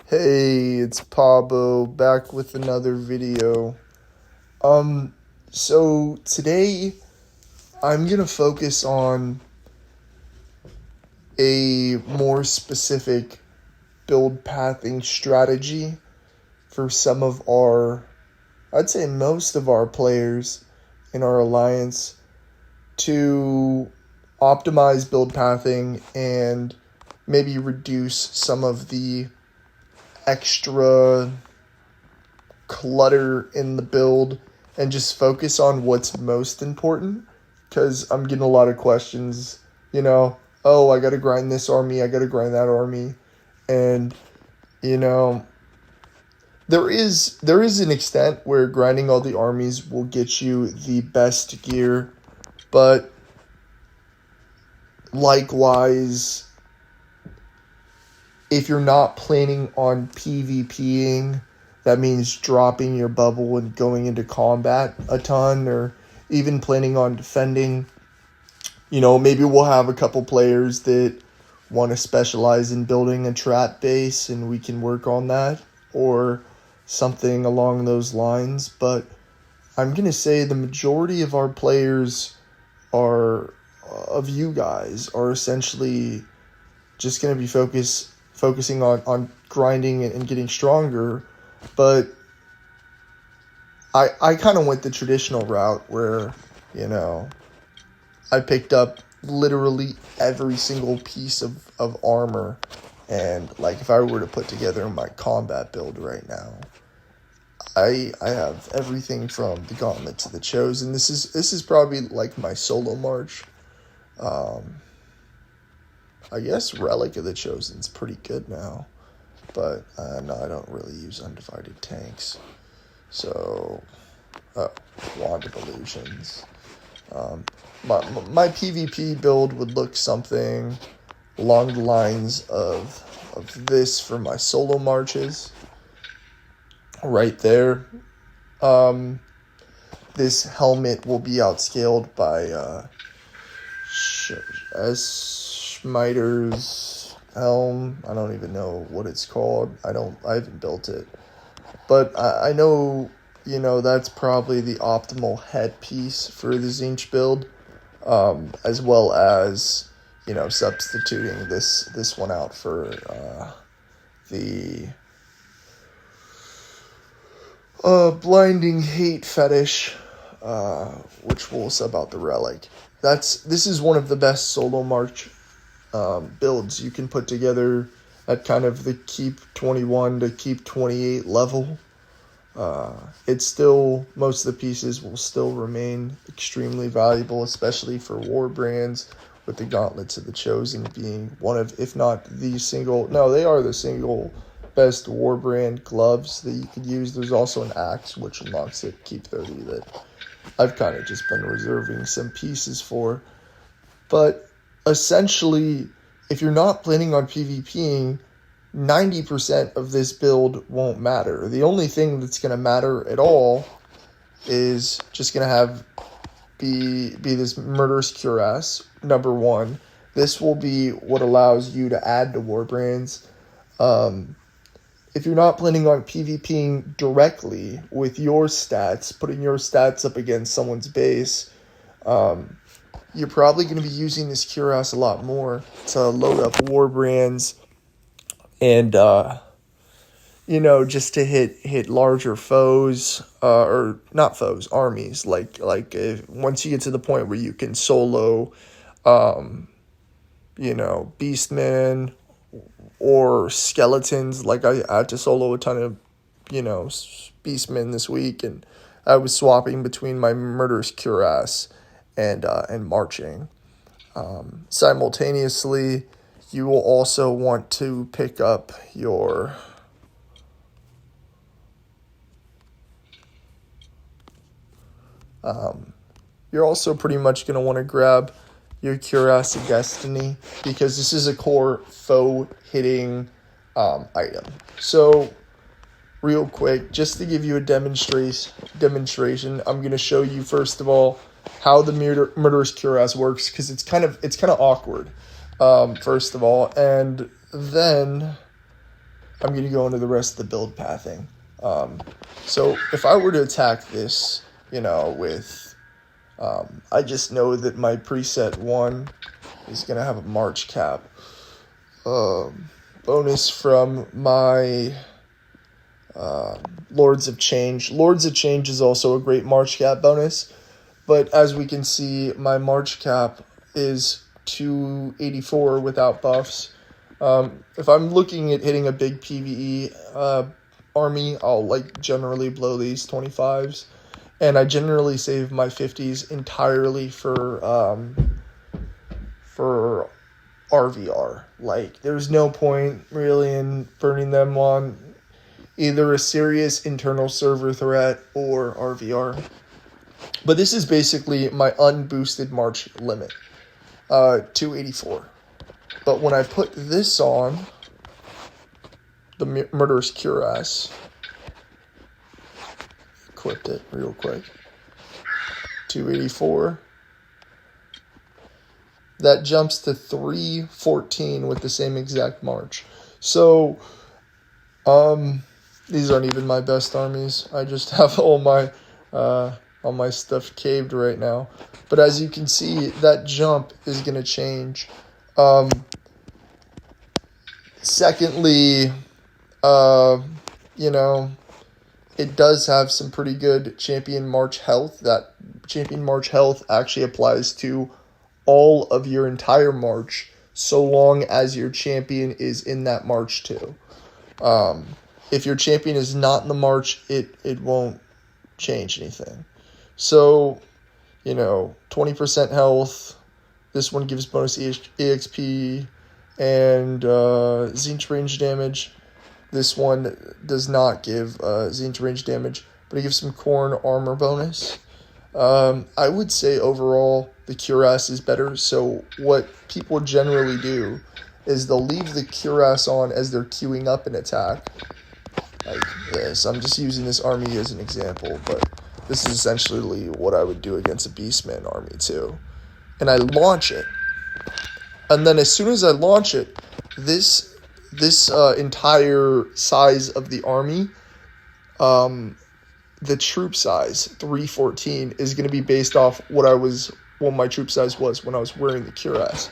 Hey, it's Pablo back with another video. So today I'm gonna focus on a more specific build pathing strategy for some of I'd say most of our players in our alliance to optimize build pathing and maybe reduce some of the extra clutter in the build and just focus on what's most important, because I'm getting a lot of questions, oh, I gotta grind this army, I gotta grind that army. And you know there is an extent where grinding all the armies will get you the best gear, but likewise, if you're not planning on PvPing, that means dropping your bubble and going into combat a ton, or even planning on defending. Maybe we'll have a couple players that want to specialize in building a trap base and we can work on that, or something along those lines. But I'm going to say the majority of our players of you guys are essentially just going to be focusing on grinding and getting stronger. But I kind of went the traditional route where, I picked up literally every single piece of armor. And like, if I were to put together my combat build right now, I have everything from the Gauntlet to the Chosen. This is probably like my solo march. I guess Relic of the Chosen's pretty good now, but no, I don't really use undivided tanks. So, Wand of Illusions. My PvP build would look something along the lines of this for my solo marches. Right there. This helmet will be outscaled by Schmeider's helm. I don't even know what it's called. I haven't built it. But I know, that's probably the optimal headpiece for the Zinch build, as well as, substituting this one out for the Blinding Hate Fetish, which will sub out the Relic. This is one of the best solo march builds you can put together at kind of the keep 21 to keep 28 level. It's still, most of the pieces will still remain extremely valuable, especially for war brands, with the Gauntlets of the Chosen being one of, if not the single, no, they are the single best war brand gloves that you could use. There's also an axe, which unlocks it, keep 30, that I've kind of just been reserving some pieces for. But essentially, if you're not planning on PvPing, 90% of this build won't matter. The only thing that's going to matter at all is just going to be this Murderous Cuirass, number one. This will be what allows you to add to war brands. If you're not planning on PvPing directly with your stats, putting your stats up against someone's base, you're probably going to be using this Cuirass a lot more to load up war brands and, just to hit larger foes, or not foes, armies. Like once you get to the point where you can solo, beastmen or skeletons. Like I had to solo a ton of, beastmen this week, and I was swapping between my Murderous Cuirass and marching. Simultaneously, you will also want to pick up your you're also pretty much going to want to grab your Cuirass of Destiny, because this is a core foe hitting item. So real quick, just to give you a demonstration, I'm going to show you first of all how the Murderous Cuirass works, because it's kind of awkward, first of all, and then I'm going to go into the rest of the build pathing. So if I were to attack this, with, I just know that my preset 1 is going to have a march cap. Bonus from my Lords of Change. Lords of Change is also a great march cap bonus, but as we can see, my march cap is 284 without buffs. If I'm looking at hitting a big PvE army, I'll generally blow these 25s, and I generally save my 50s entirely for RVR. There's no point really in burning them on either a serious internal server threat or RVR. But this is basically my unboosted march limit, 284. But when I put this on, the Murderous Cuirass, equipped it real quick, 284, that jumps to 314 with the same exact march. So, these aren't even my best armies. I just have all my stuff caved right now. But as you can see, that jump is going to change. Secondly, it does have some pretty good champion march health. That champion march health actually applies to all of your entire march, so long as your champion is in that march too. If your champion is not in the march, it won't change anything. So, 20% health. This one gives bonus EXP and Zinch range damage. This one does not give Zinch range damage, but it gives some Corn armor bonus. I would say overall the Cuirass is better. So what people generally do is they'll leave the Cuirass on as they're queuing up an attack. Like this. I'm just using this army as an example, but this is essentially what I would do against a Beastman army too. And I launch it. And then as soon as I launch it, this entire size of the army, the troop size, 314, is going to be based off what my troop size was when I was wearing the Cuirass.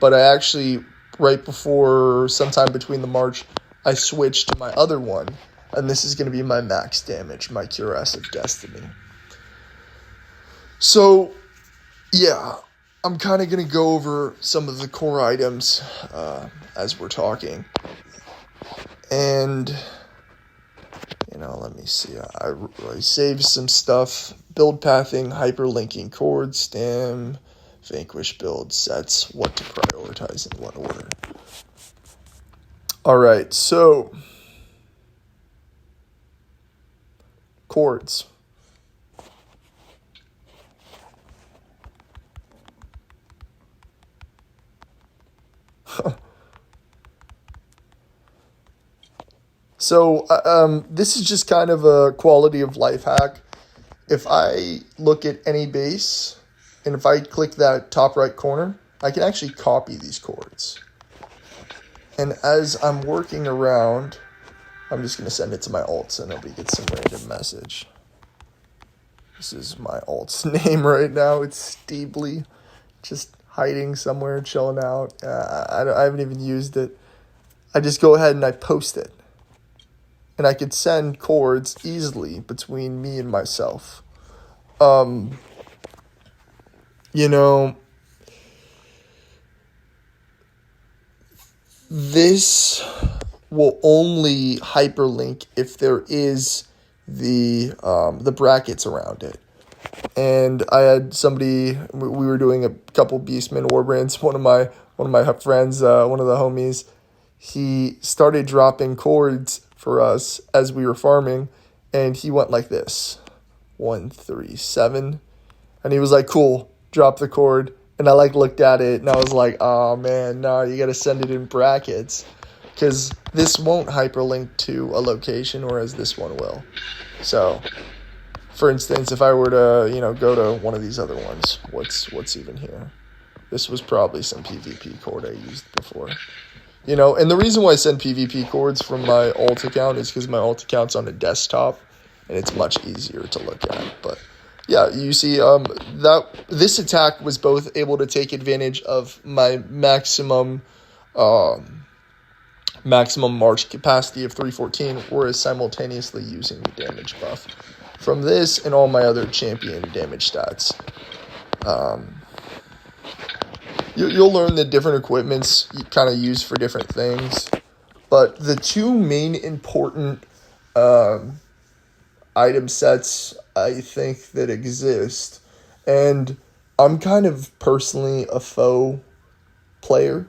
But I actually, right before, sometime between the march, I switched to my other one, and this is going to be my max damage, my Cuirass of Destiny. So, yeah, I'm kind of going to go over some of the core items as we're talking. And, let me see. I saved some stuff. Build pathing, hyperlinking, chord, stem, vanquish build sets, what to prioritize in what order. All right, so chords. So this is just kind of a quality of life hack. If I look at any base, and if I click that top right corner, I can actually copy these chords. And as I'm working around, I'm just going to send it to my alt, so nobody gets some random message. This is my alt's name right now. It's Steebly, just hiding somewhere, chilling out. I haven't even used it. I just go ahead and I post it. And I could send chords easily between me and myself. This will only hyperlink if there is the brackets around it. And I had somebody, we were doing a couple Beastman Warbrands. One of my friends, one of the homies, he started dropping chords for us as we were farming, and he went like this, 1, 3, 7, and he was like, cool, drop the chord. And I looked at it and I was like, oh man, no, you got to send it in brackets, because this won't hyperlink to a location, whereas this one will. So for instance, if I were to go to one of these other ones, what's even here? This was probably some PvP chord I used before. You know, and the reason why I send PvP cords from my alt account is because my alt account's on a desktop, and it's much easier to look at. But yeah, you see, that this attack was both able to take advantage of my maximum march capacity of 314, whereas simultaneously using the damage buff from this and all my other champion damage stats. You'll learn the different equipments you kind of use for different things. But the two main important item sets, I think, that exist, and I'm kind of personally a foe player.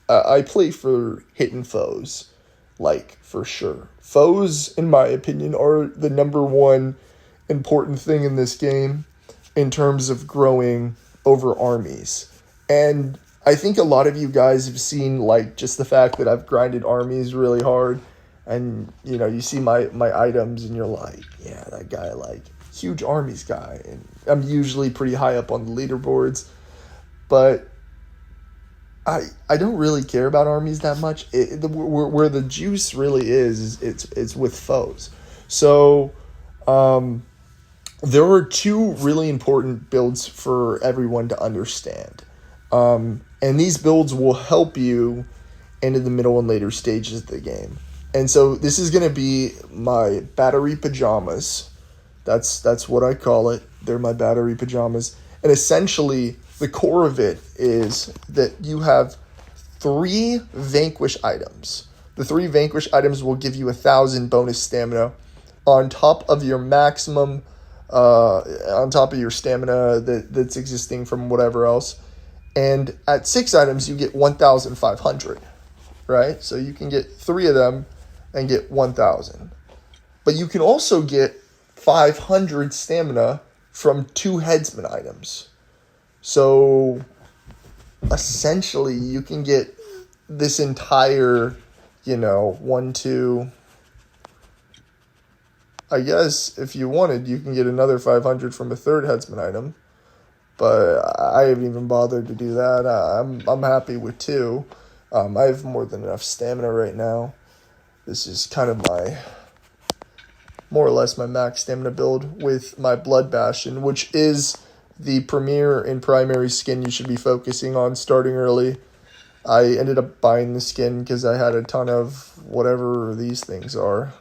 I play for hitting foes, like, for sure. Foes, in my opinion, are the number one important thing in this game in terms of growing over armies. And I think a lot of you guys have seen, like, just the fact that I've grinded armies really hard. And, you know, you see my items and you're like, yeah, that guy, like, huge armies guy. And I'm usually pretty high up on the leaderboards. But I don't really care about armies that much. Where the juice really is it's with foes. So there are two really important builds for everyone to understand. And these builds will help you into the middle and later stages of the game. And so this is going to be my battery pajamas. That's what I call it. They're my battery pajamas. And essentially, the core of it is that you have 3 vanquish items. The 3 vanquish items will give you 1,000 bonus stamina on top of your maximum, on top of your stamina that's existing from whatever else. And at 6 items, you get 1,500, right? So you can get 3 of them and get 1,000. But you can also get 500 stamina from 2 headsman items. So essentially, you can get this entire, 1, 2... I guess if you wanted, you can get another 500 from a 3rd headsman item. But I haven't even bothered to do that. I'm happy with 2. I have more than enough stamina right now. This is kind of more or less my max stamina build with my Blood Bastion, which is the premier and primary skin you should be focusing on starting early. I ended up buying the skin because I had a ton of whatever these things are.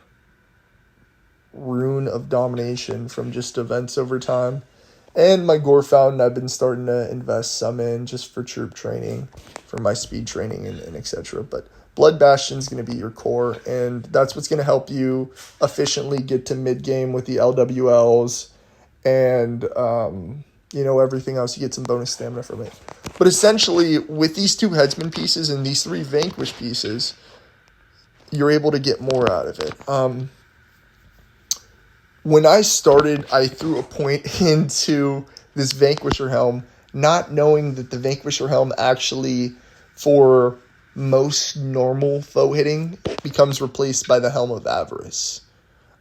Rune of Domination from just events over time. And my Gore Fountain I've been starting to invest some in just for troop training, for my speed training and etc. But Blood Bastion is going to be your core, and that's what's going to help you efficiently get to mid-game with the LWLs and, everything else. You get some bonus stamina from it. But essentially, with these 2 headsman pieces and these 3 vanquish pieces, you're able to get more out of it. When I started, I threw a point into this Vanquisher Helm, not knowing that the Vanquisher Helm actually, for most normal foe hitting, becomes replaced by the Helm of Avarice.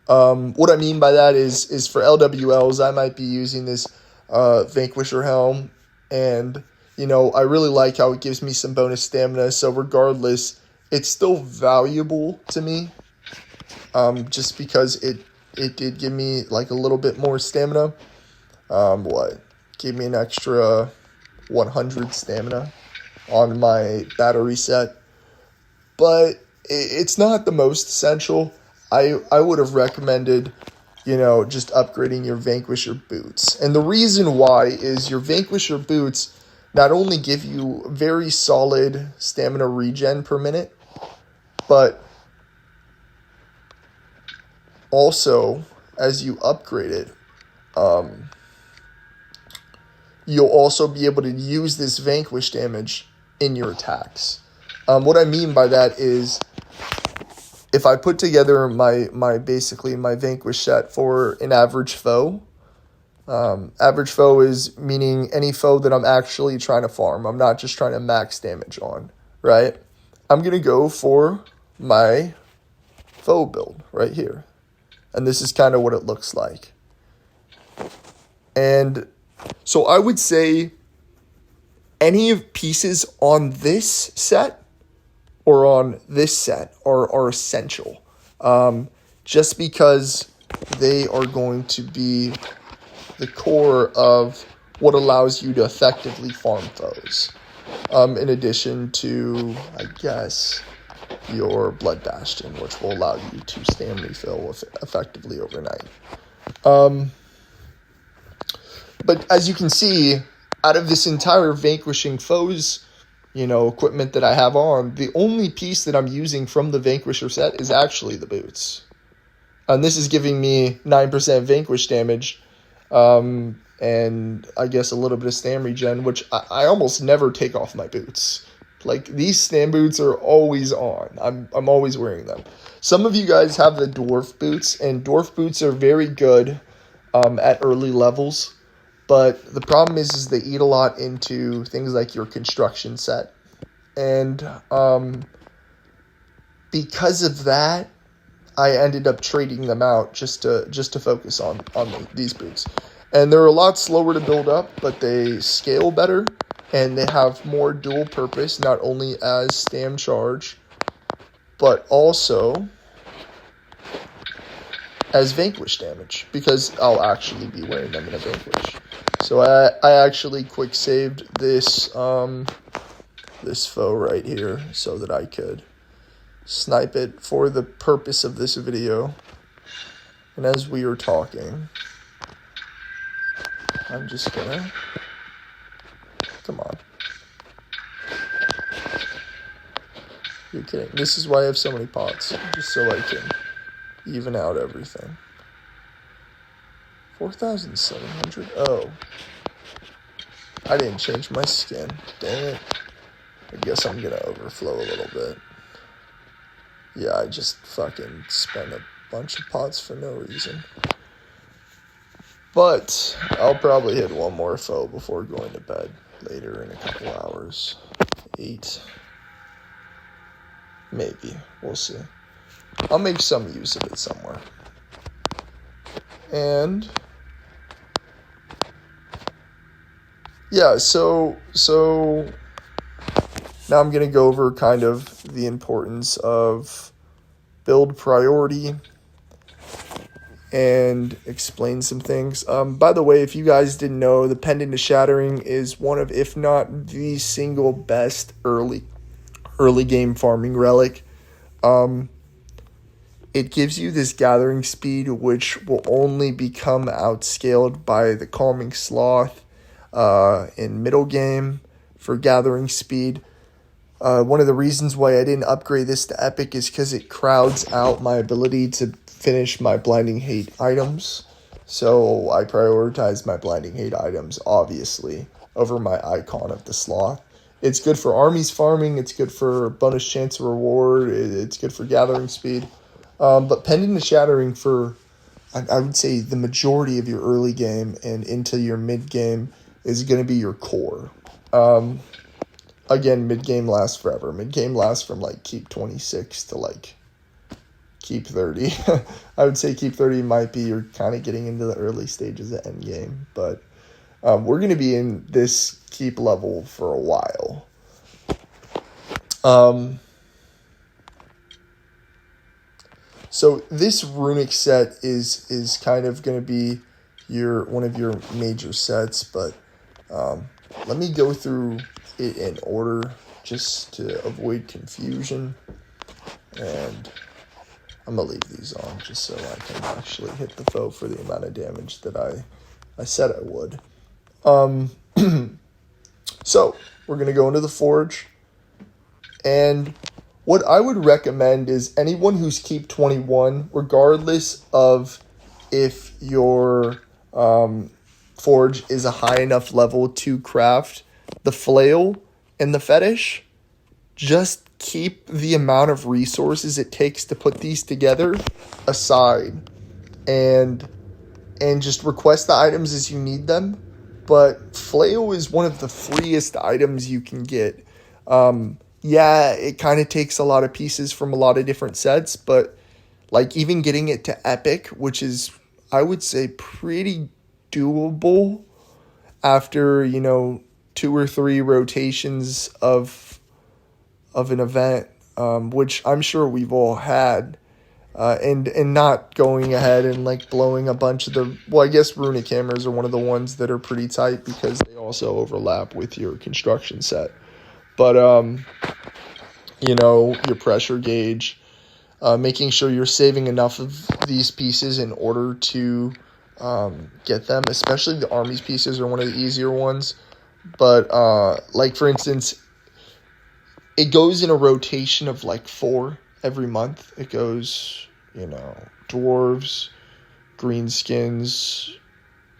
What I mean by that is for LWLs, I might be using this Vanquisher Helm, and, I really like how it gives me some bonus stamina, so regardless, it's still valuable to me, just because it did give me, like, a little bit more stamina. Gave me an extra 100 stamina on my battery set. But it's not the most essential. I would have recommended, just upgrading your Vanquisher boots. And the reason why is your Vanquisher boots not only give you very solid stamina regen per minute, but also, as you upgrade it, you'll also be able to use this Vanquish damage in your attacks. What I mean by that is, if I put together my Vanquish set for an average foe, average foe is meaning any foe that I'm actually trying to farm. I'm not just trying to max damage on, right? I'm going to go for my foe build right here. And this is kind of what it looks like. And so I would say any of pieces on this set or on this set are essential, just because they are going to be the core of what allows you to effectively farm foes. In addition to, I guess, your Blood Bastion, which will allow you to stand refill effectively overnight. But as you can see, out of this entire vanquishing foes, equipment that I have on, the only piece that I'm using from the Vanquisher set is actually the boots. And this is giving me 9% vanquish damage, and I guess a little bit of stam regen, which I almost never take off my boots. Like, these stam boots are always on. I'm always wearing them. Some of you guys have the dwarf boots, and dwarf boots are very good at early levels. But the problem is they eat a lot into things like your construction set. And because of that, I ended up trading them out just to focus on these boots. And they're a lot slower to build up, but they scale better. And they have more dual purpose, not only as stam charge, but also as vanquish damage, because I'll actually be wearing them in a vanquish. So I actually quick saved this this foe right here so that I could snipe it for the purpose of this video. And as we were talking, I'm just gonna, come on. You're kidding. This is why I have so many pots, just so I can even out everything. 4,700? Oh. I didn't change my skin. Dang it. I guess I'm gonna overflow a little bit. Yeah, I just fucking spent a bunch of pots for no reason. But I'll probably hit one more foe before going to bed later in a couple hours. 8. Maybe. We'll see. I'll make some use of it somewhere. And yeah, so now I'm going to go over kind of the importance of build priority and explain some things. By the way, if you guys didn't know, the Pendant to Shattering is one of, if not the single best early game farming relic. It gives you this gathering speed, which will only become outscaled by the Calming Sloth in middle game for gathering speed. One of the reasons why I didn't upgrade this to Epic is because it crowds out my ability to finish my Blinding Hate items. So I prioritize my Blinding Hate items, obviously, over my Icon of the Sloth. It's good for armies farming, it's good for bonus chance of reward, it's good for gathering speed. But Pendant to Shattering for, I would say, the majority of your early game and into your mid game is going to be your core. Again, mid game lasts forever. Mid game lasts from like keep 26 to like keep 30. I would say keep 30 might be you're kind of getting into the early stages of end game, but we're going to be in this keep level for a while. So this runic set is kind of going to be one of your major sets, but let me go through it in order just to avoid confusion. And I'm going to leave these on just so I can actually hit the foe for the amount of damage that I said I would. So we're going to go into the forge, and what I would recommend is anyone who's keep 21, regardless of if your forge is a high enough level to craft the flail and the fetish, just keep the amount of resources it takes to put these together aside and just request the items as you need them. But flail is one of the freest items you can get. Yeah, it kind of takes a lot of pieces from a lot of different sets, but like even getting it to Epic, which is, I would say, pretty doable after, 2 or 3 rotations of an event. which I'm sure we've all had. And not going ahead and like blowing a bunch of I guess runic hammers are one of the ones that are pretty tight because they also overlap with your construction set. But, your pressure gauge, making sure you're saving enough of these pieces in order to get them, especially the army's pieces are one of the easier ones. But, like, for instance, it goes in a rotation of like 4 every month. It goes, dwarves, greenskins,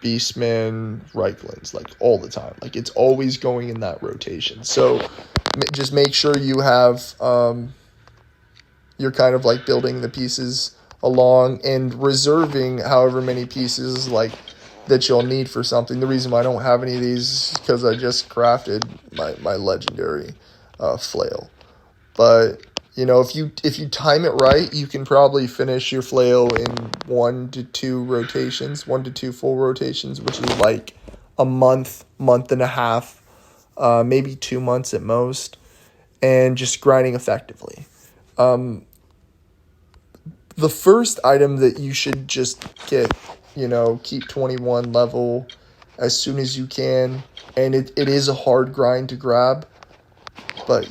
beastmen, Reichlands, like all the time. Like it's always going in that rotation. So just make sure you have, you're kind of like building the pieces along and reserving however many pieces like that you'll need for something. The reason why I don't have any of these is because I just crafted my legendary flail. But if you time it right, you can probably finish your flail in 1 to 2 rotations, 1 to 2 full rotations, which is like a month and a half, maybe 2 months at most, and just grinding effectively. The first item that you should just get, keep 21 level as soon as you can, and it is a hard grind to grab. But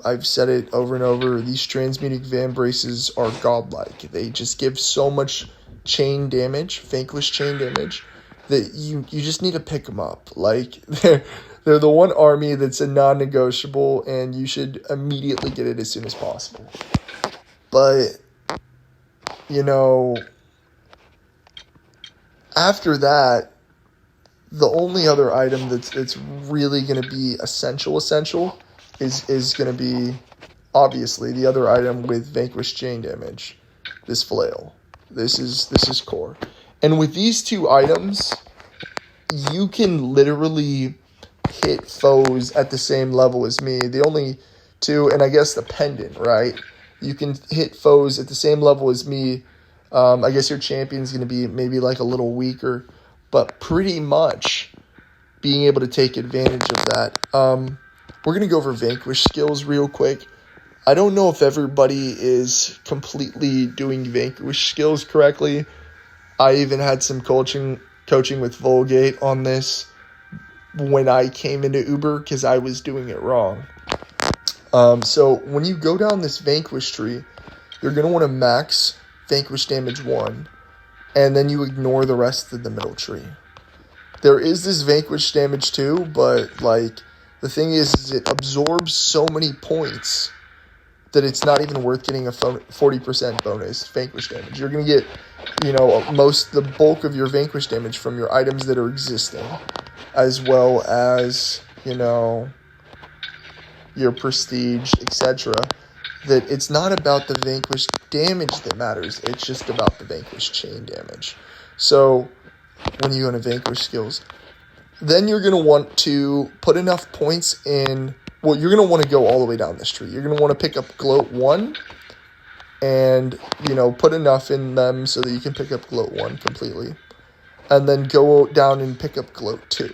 I've said it over and over, these transmuting van braces are godlike. They just give so much chain damage, vanquish chain damage, that you just need to pick them up. Like, they're the one army that's a non-negotiable, and you should immediately get it as soon as possible. But, after that, the only other item that's really going to be essential is going to be, obviously, the other item with vanquish chain damage, this flail. This is core. And with these 2 items, you can literally hit foes at the same level as me. The only 2, and I guess the pendant, right? You can hit foes at the same level as me. I guess your champion's going to be maybe like a little weaker, but pretty much being able to take advantage of that. We're going to go over vanquish skills real quick. I don't know if everybody is completely doing vanquish skills correctly. I even had some coaching with Vulgate on this when I came into Uber because I was doing it wrong. So when you go down this vanquish tree, you're going to want to max vanquish damage 1, and then you ignore the rest of the middle tree. There is this vanquish damage 2, but like, the thing is it absorbs so many points that it's not even worth getting a 40% bonus vanquish damage. You're going to get, the bulk of your vanquish damage from your items that are existing, as well as, your prestige, etc. That it's not about the vanquish damage that matters. It's just about the vanquish chain damage. So when you go into vanquish skills, then you're going to want to put enough points in. Well, you're going to want to go all the way down this tree. You're going to want to pick up gloat 1 and, put enough in them so that you can pick up gloat 1 completely. And then go down and pick up gloat 2,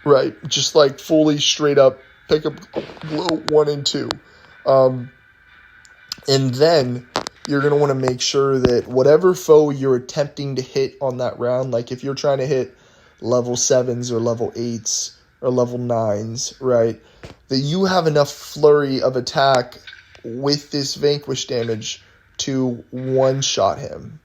right? Just like fully straight up pick up gloat 1 and 2. And then you're going to want to make sure that whatever foe you're attempting to hit on that round, like if you're trying to hit level 7s or level 8s or level 9s, right, that you have enough flurry of attack with this vanquish damage to one-shot him.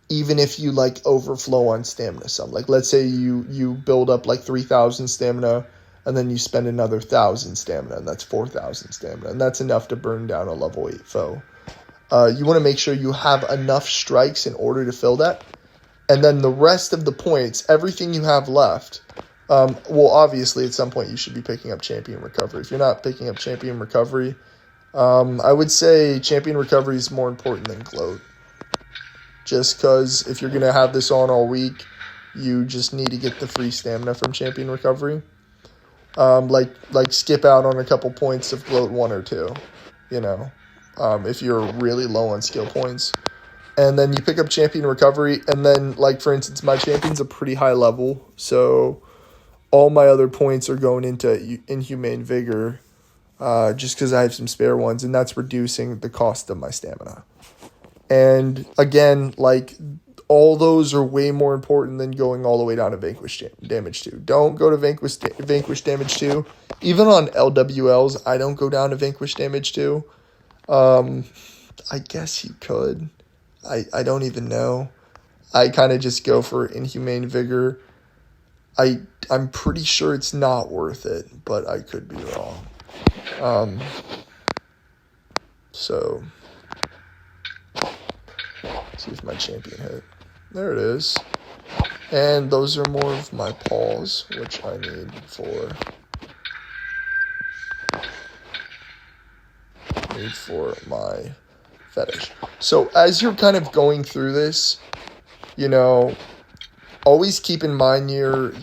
Even if you like overflow on stamina some. Like let's say you build up like 3,000 stamina and then you spend another 1,000 stamina, and that's 4,000 stamina, and that's enough to burn down a level 8 foe. You want to make sure you have enough strikes in order to fill that. And then the rest of the points, everything you have left, well, obviously, at some point, you should be picking up Champion Recovery. If you're not picking up Champion Recovery, I would say Champion Recovery is more important than Gloat. Just because if you're going to have this on all week, you just need to get the free stamina from Champion Recovery. Like skip out on a couple points of Gloat 1 or 2, if you're really low on skill points. And then you pick up Champion Recovery, and then, like, for instance, my Champion's a pretty high level, so all my other points are going into Inhumane Vigor. just because I have some spare ones, and that's reducing the cost of my stamina. And again, like, all those are way more important than going all the way down to Vanquish Damage 2. Don't go to Vanquish Damage 2. Even on LWLs, I don't go down to Vanquish Damage 2. I guess you could. I don't even know. I kind of just go for Inhumane Vigor. I'm pretty sure it's not worth it, but I could be wrong. So, let's see if my champion hit. There it is. And those are more of my paws, which I need for my fetish. So as you're kind of going through this, you know, always keep in mind your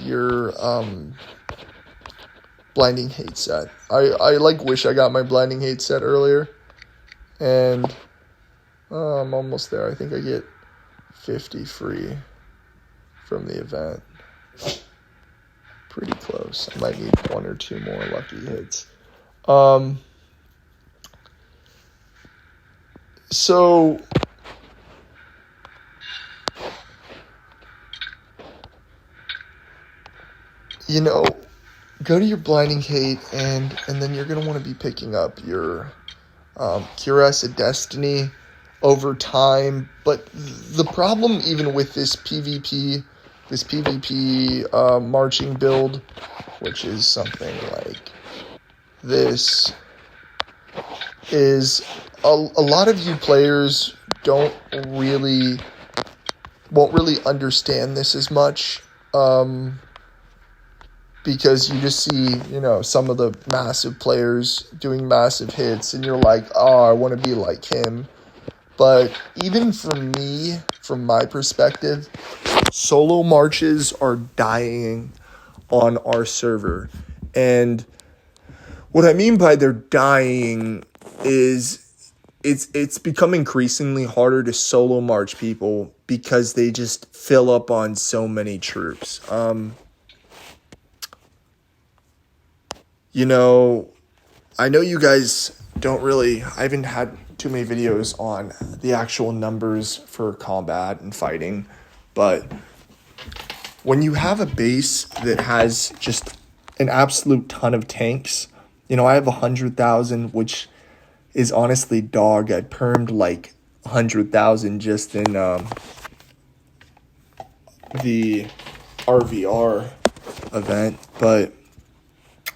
Blinding Hate set. I wish I got my Blinding Hate set earlier. And I'm almost there. I think I get 50 free from the event. Pretty close. I might need 1 or 2 more lucky hits. So you know, go to your Blinding Hate, and then you're gonna want to be picking up your Cuirass of Destiny over time. But the problem, even with this PvP marching build, which is something like this, is a lot of you players won't really understand this as much, because you just see, you know, some of the massive players doing massive hits, and you're like, oh, I want to be like him. But even for me, from my perspective, solo marches are dying on our server. And what I mean by they're dying is it's become increasingly harder to solo march people because they just fill up on so many troops. You know, I know you guys I haven't had too many videos on the actual numbers for combat and fighting, but when you have a base that has just an absolute ton of tanks, you know, I have 100,000, which is honestly dog. I permed like 100,000 just in the RVR event. But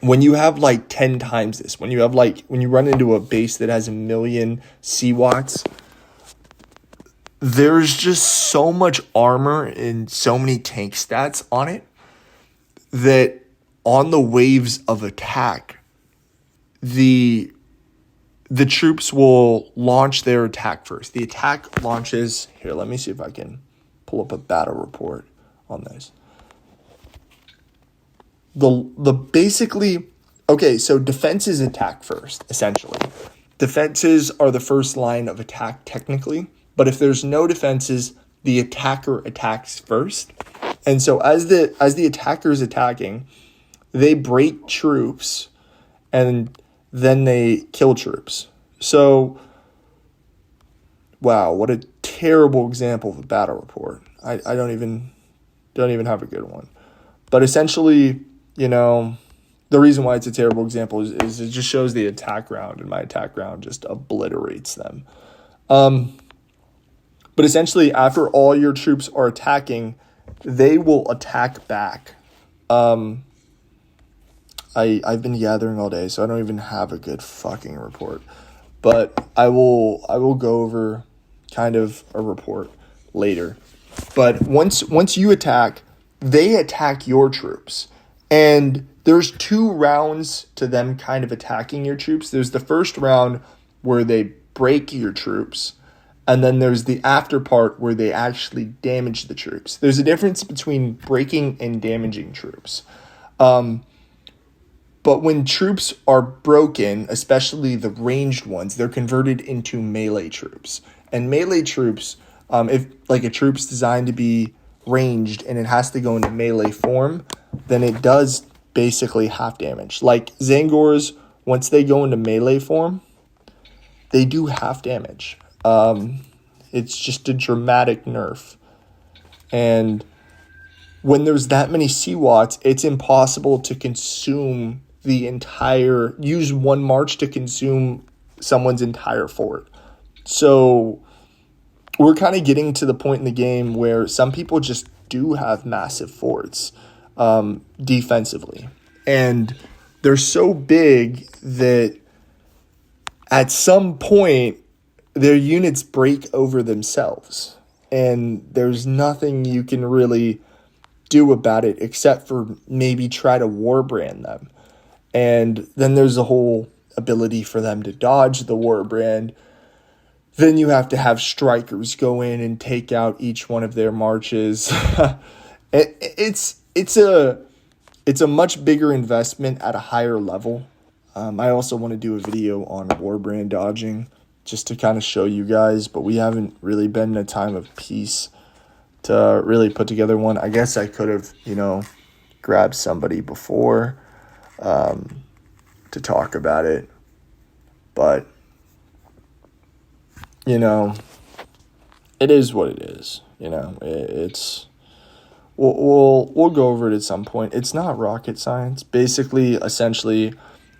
when you have like 10 times this, when you run into a base that has 1 million cwots, there's just so much armor and so many tank stats on it that on the waves of attack, the troops will launch their attack first. The attack launches... Here, let me see if I can pull up a battle report on this. Okay, so defenses attack first, essentially. Defenses are the first line of attack, technically. But if there's no defenses, the attacker attacks first. And so as the attacker is attacking, they break troops, and then they kill troops. So, wow, what a terrible example of a battle report. I don't even have a good one. But essentially, you know, the reason why it's a terrible example is it just shows the attack round, and my attack round just obliterates them. But essentially, after all your troops are attacking, they will attack back. I've been gathering all day, so I don't even have a good fucking report. But I will go over kind of a report later. But once you attack, they attack your troops. And there's 2 rounds to them kind of attacking your troops. There's the first round where they break your troops. And then there's the after part where they actually damage the troops. There's a difference between breaking and damaging troops. But when troops are broken, especially the ranged ones, they're converted into melee troops. And melee troops, if like a troop's designed to be ranged and it has to go into melee form, then it does basically half damage. Like tzangors once they go into melee form, they do half damage. It's just a dramatic nerf. And when there's that many cwots, it's impossible to consume use one march to consume someone's entire fort. So we're kind of getting to the point in the game where some people just do have massive forts defensively. And they're so big that at some point their units break over themselves. And there's nothing you can really do about it except for maybe try to warbrand them. And then there's a whole ability for them to dodge the warbrand. Then you have to have strikers go in and take out each one of their marches. It's a much bigger investment at a higher level. I also want to do a video on warbrand dodging just to kind of show you guys, but we haven't really been in a time of peace to really put together one. I guess I could have, grabbed somebody before to talk about it, but it is what it is. It's we'll go over it at some point. It's not rocket science. Basically, essentially,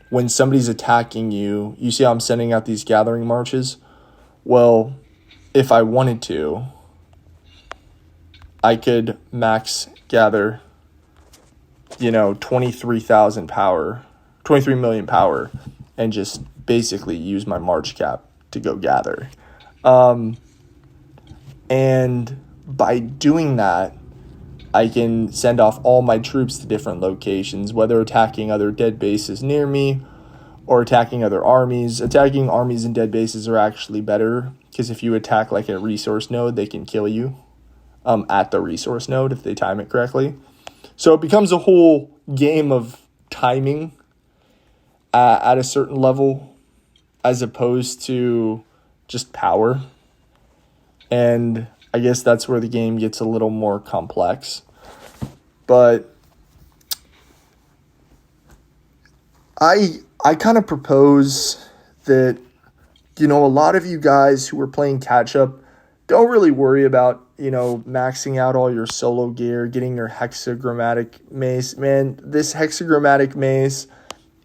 when somebody's attacking you, you see how I'm sending out these gathering marches? Well, if I wanted to, I could max gather, 23,000 power, 23 million power, and just basically use my march cap to go gather. And by doing that, I can send off all my troops to different locations, whether attacking other dead bases near me or attacking other armies. Attacking armies and dead bases are actually better, because if you attack like a resource node, they can kill you at the resource node if they time it correctly. So it becomes a whole game of timing at a certain level as opposed to just power. And I guess that's where the game gets a little more complex. But I kind of propose that, a lot of you guys who are playing catch-up don't really worry about, maxing out all your solo gear, getting your hexagrammatic mace. Man, this hexagrammatic mace,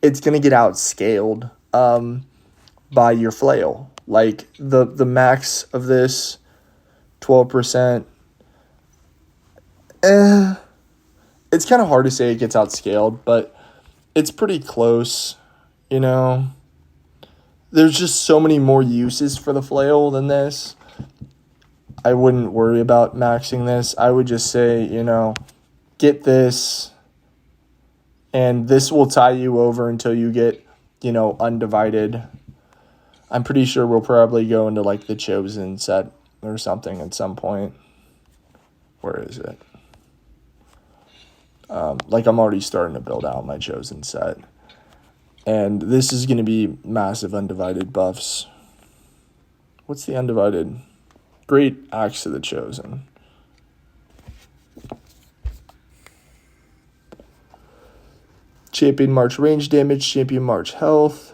it's going to get outscaled by your flail. Like, the max of this, 12%, it's kind of hard to say it gets outscaled, but it's pretty close, There's just so many more uses for the flail than this. I wouldn't worry about maxing this. I would just say, get this, and this will tie you over until you get, undivided. I'm pretty sure we'll probably go into, like, the Chosen set or something at some point. Where is it? I'm already starting to build out my Chosen set. And this is going to be massive undivided buffs. What's the undivided? Great Axe of the Chosen. Champion March range damage, Champion March health,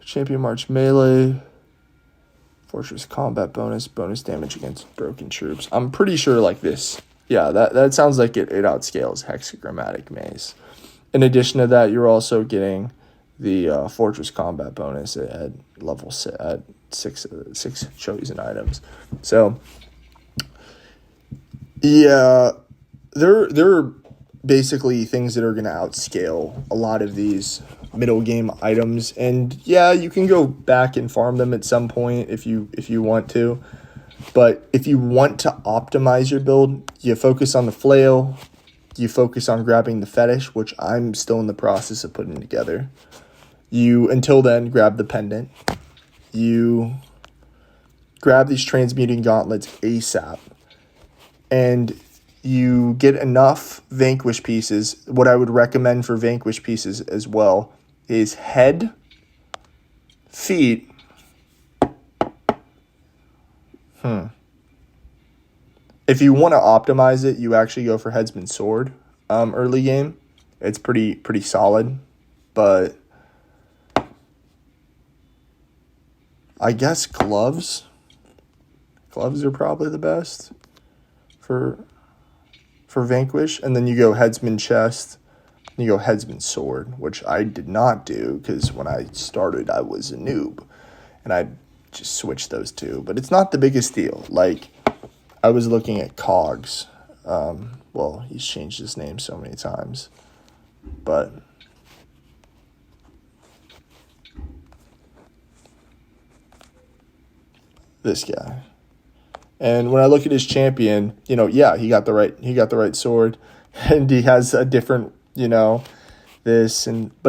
Champion March melee, Fortress combat bonus damage against broken troops. I'm pretty sure like this. Yeah, that sounds like it outscales hexagrammatic maze. In addition to that, you're also getting the Fortress combat bonus at level at six chosen items. So yeah, there are basically things that are going to outscale a lot of these middle game items, and yeah, you can go back and farm them at some point if you want to. But if you want to optimize your build, you focus on the flail, you focus on grabbing the fetish, which I'm still in the process of putting together. You, until then, grab the pendant. You grab these transmuting gauntlets ASAP. And you get enough vanquish pieces. What I would recommend for vanquish pieces as well is head, feet. If you want to optimize it, you actually go for headsman sword early game. It's pretty solid, but I guess gloves. Gloves are probably the best for Vanquish. And then you go headsman chest, and you go headsman sword, which I did not do because when I started I was a noob. And I just switched those two. But it's not the biggest deal. Like, I was looking at Cogs. Well, he's changed his name so many times. But this guy. And when I look at his champion, he got the right sword. And he has a different, but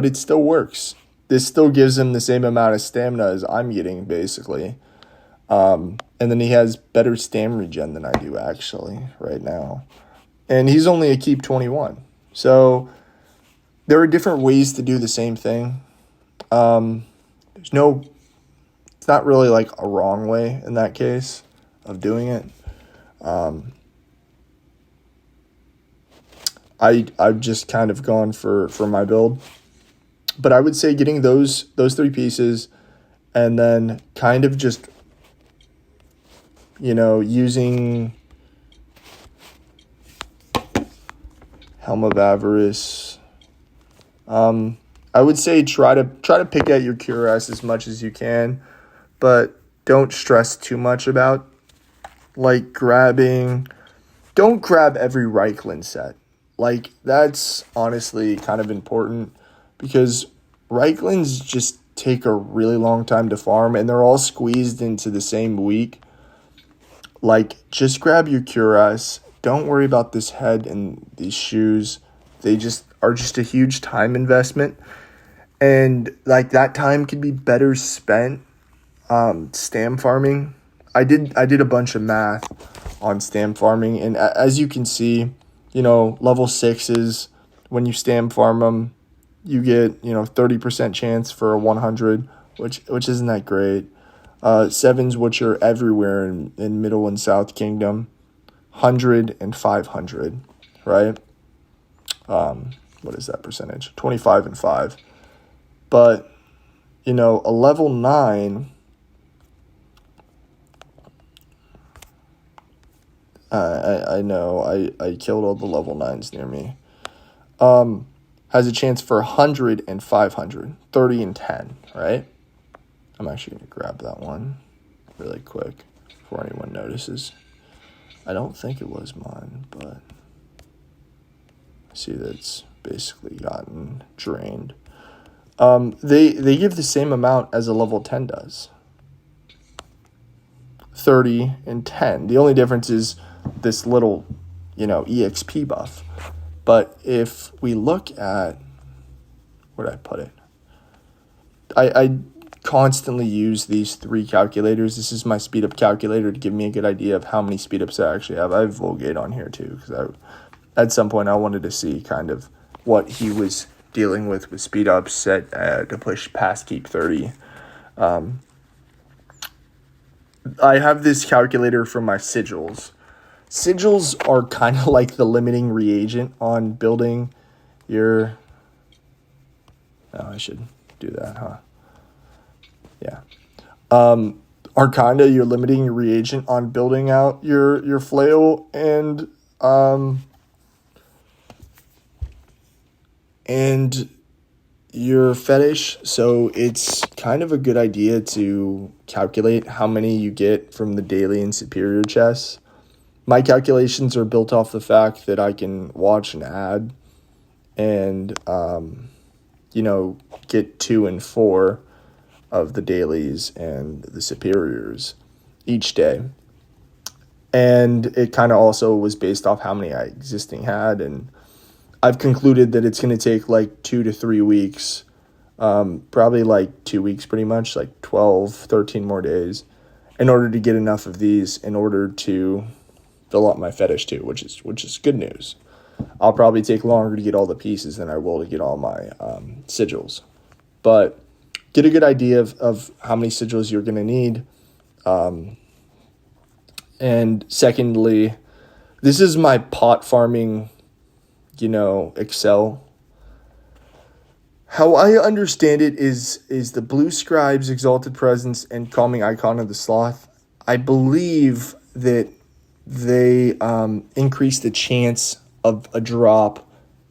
it still works. This still gives him the same amount of stamina as I'm getting, basically. And then he has better stamina regen than I do, actually, right now. And he's only a keep 21. So there are different ways to do the same thing. It's not really like a wrong way in that case of doing it. I've just kind of gone for my build. But I would say getting those 3 pieces and then kind of just, using Helm of Avarice. I would say try to pick at your cuirass as much as you can, but don't stress too much about like don't grab every Reichland set. Like, that's honestly kind of important because Reichlands just take a really long time to farm and they're all squeezed into the same week. Like, just grab your cuirass. Don't worry about this head and these shoes. They just are just a huge time investment. And like, that time could be better spent stam farming. I did a bunch of math on stam farming, and as you can see, level 6s, when you stam farm them, you get 30% chance for a 100, which isn't that great. 7s, which are everywhere in Middle and South Kingdom, 100 and 500, right? What is that percentage? 25 and 5. But a level 9. I know I killed all the level 9s near me. Has a chance for 100 and 500, 30 and 10, right? I'm actually going to grab that one really quick before anyone notices. I don't think it was mine, but I see that it's basically gotten drained. They give the same amount as a level 10 does. 30 and 10. The only difference is this little, EXP buff. But if we look at, where did I put it? I constantly use these 3 calculators. This is my speed up calculator to give me a good idea of how many speed ups I actually have. I have Vulgate on here too, because at some point I wanted to see kind of what he was dealing with speed ups set to push past keep 30. I have this calculator for my sigils. Sigils are kind of like the limiting reagent on building your... Oh, I should do that, huh? Yeah. Are kind of your limiting reagent on building out your flail and your fetish. So it's kind of a good idea to calculate how many you get from the daily and superior chests. My calculations are built off the fact that I can watch an ad and, get 2 and 4 of the dailies and the superiors each day. And it kind of also was based off how many I existing had. And I've concluded that it's going to take like 2 to 3 weeks, probably like 2 weeks pretty much, like 12, 13 more days in order to get enough of these in order to fill up my fetish too, which is good news. I'll probably take longer to get all the pieces than I will to get all my sigils. But get a good idea of how many sigils you're going to need. And secondly, this is my pot farming, Excel. How I understand it is the Blue Scribe's Exalted Presence and Calming Icon of the Sloth. I believe that they increase the chance of a drop.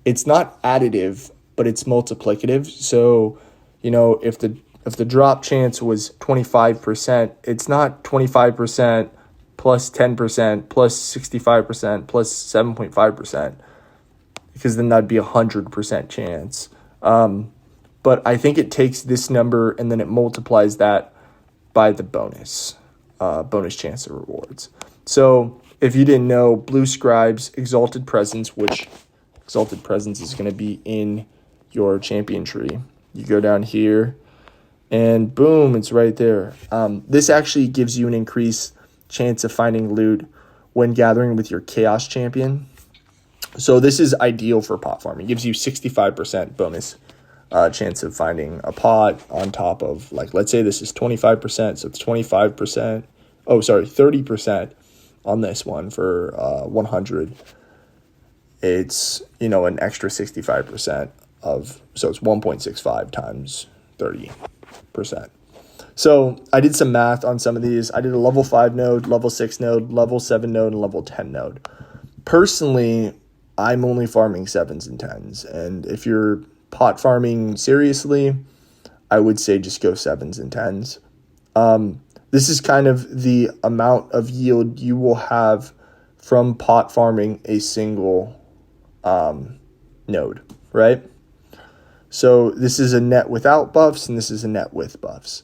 It's not additive, but it's multiplicative. So, if the drop chance was 25%, it's not 25% plus 10% plus 65% plus 7.5%, because then that'd be 100% chance. But I think it takes this number and then it multiplies that by the bonus chance of rewards. So if you didn't know, Blue Scribe's Exalted Presence, which Exalted Presence is going to be in your champion tree. You go down here and boom, it's right there. This actually gives you an increased chance of finding loot when gathering with your Chaos Champion. So this is ideal for pot farming. It gives you 65% bonus chance of finding a pot on top of, like, let's say this is 25%, so it's 25%. 30% on this one for 100. It's, an extra 65% so it's 1.65 times 30%. So I did some math on some of these. I did a level 5 node, level 6 node, level 7 node, and level 10 node. Personally, I'm only farming 7s and 10s. And if you're pot farming seriously, I would say just go 7s and 10s. This is kind of the amount of yield you will have from pot farming a single node, right? So this is a net without buffs, and this is a net with buffs.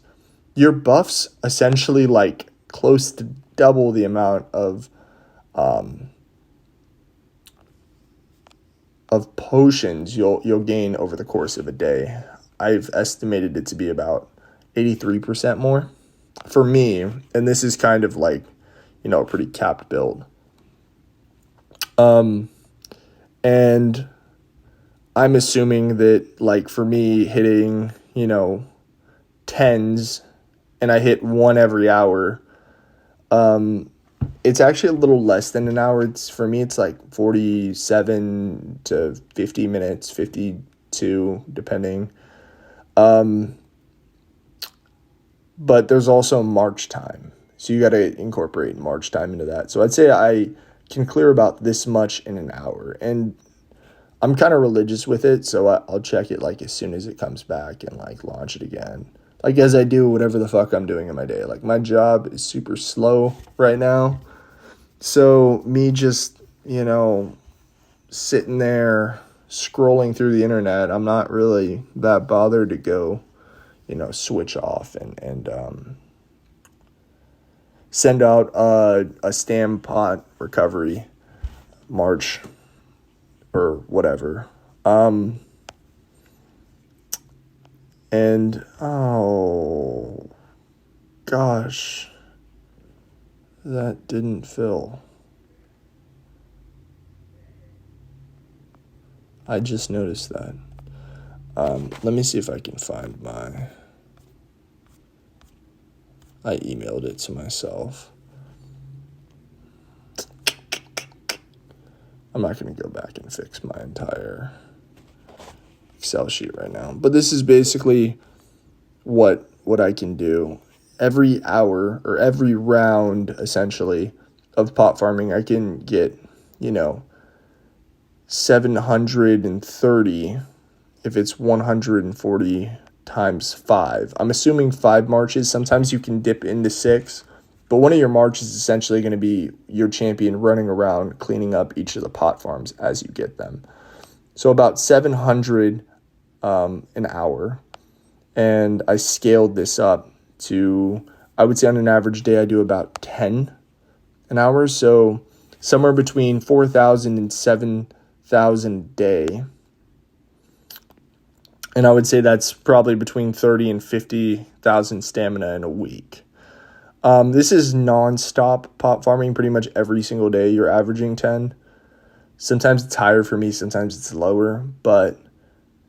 Your buffs essentially like close to double the amount of potions you'll gain over the course of a day. I've estimated it to be about 83% more for me, and this is kind of like, a pretty capped build. And I'm assuming that, like, for me hitting, 10s and I hit one every hour, it's actually a little less than an hour. For me, it's like 47 to 50 minutes, 52, depending. But there's also march time. So you got to incorporate march time into that. So I'd say I can clear about this much in an hour. And I'm kind of religious with it, so I'll check it like as soon as it comes back and like launch it again. Like as I do whatever the fuck I'm doing in my day. Like my job is super slow right now. So me just, sitting there scrolling through the internet, I'm not really that bothered to go, switch off and send out a stam pot recovery march or whatever. And oh gosh, that didn't fill. I just noticed that. Let me see if I can find I emailed it to myself. I'm not going to go back and fix my entire Excel sheet right now. But this is basically what I can do. Every hour or every round, essentially, of pot farming, I can get, 730 if it's 140 times 5. I'm assuming 5 marches. Sometimes you can dip into 6. But one of your marches is essentially going to be your champion running around cleaning up each of the pot farms as you get them. So about 700 an hour. And I scaled this up to, I would say on an average day, I do about 10 an hour. So somewhere between 4,000 and 7,000 a day. And I would say that's probably between 30 and 50,000 stamina in a week. This is non-stop pot farming pretty much every single day. You're averaging 10. Sometimes it's higher for me, sometimes it's lower, but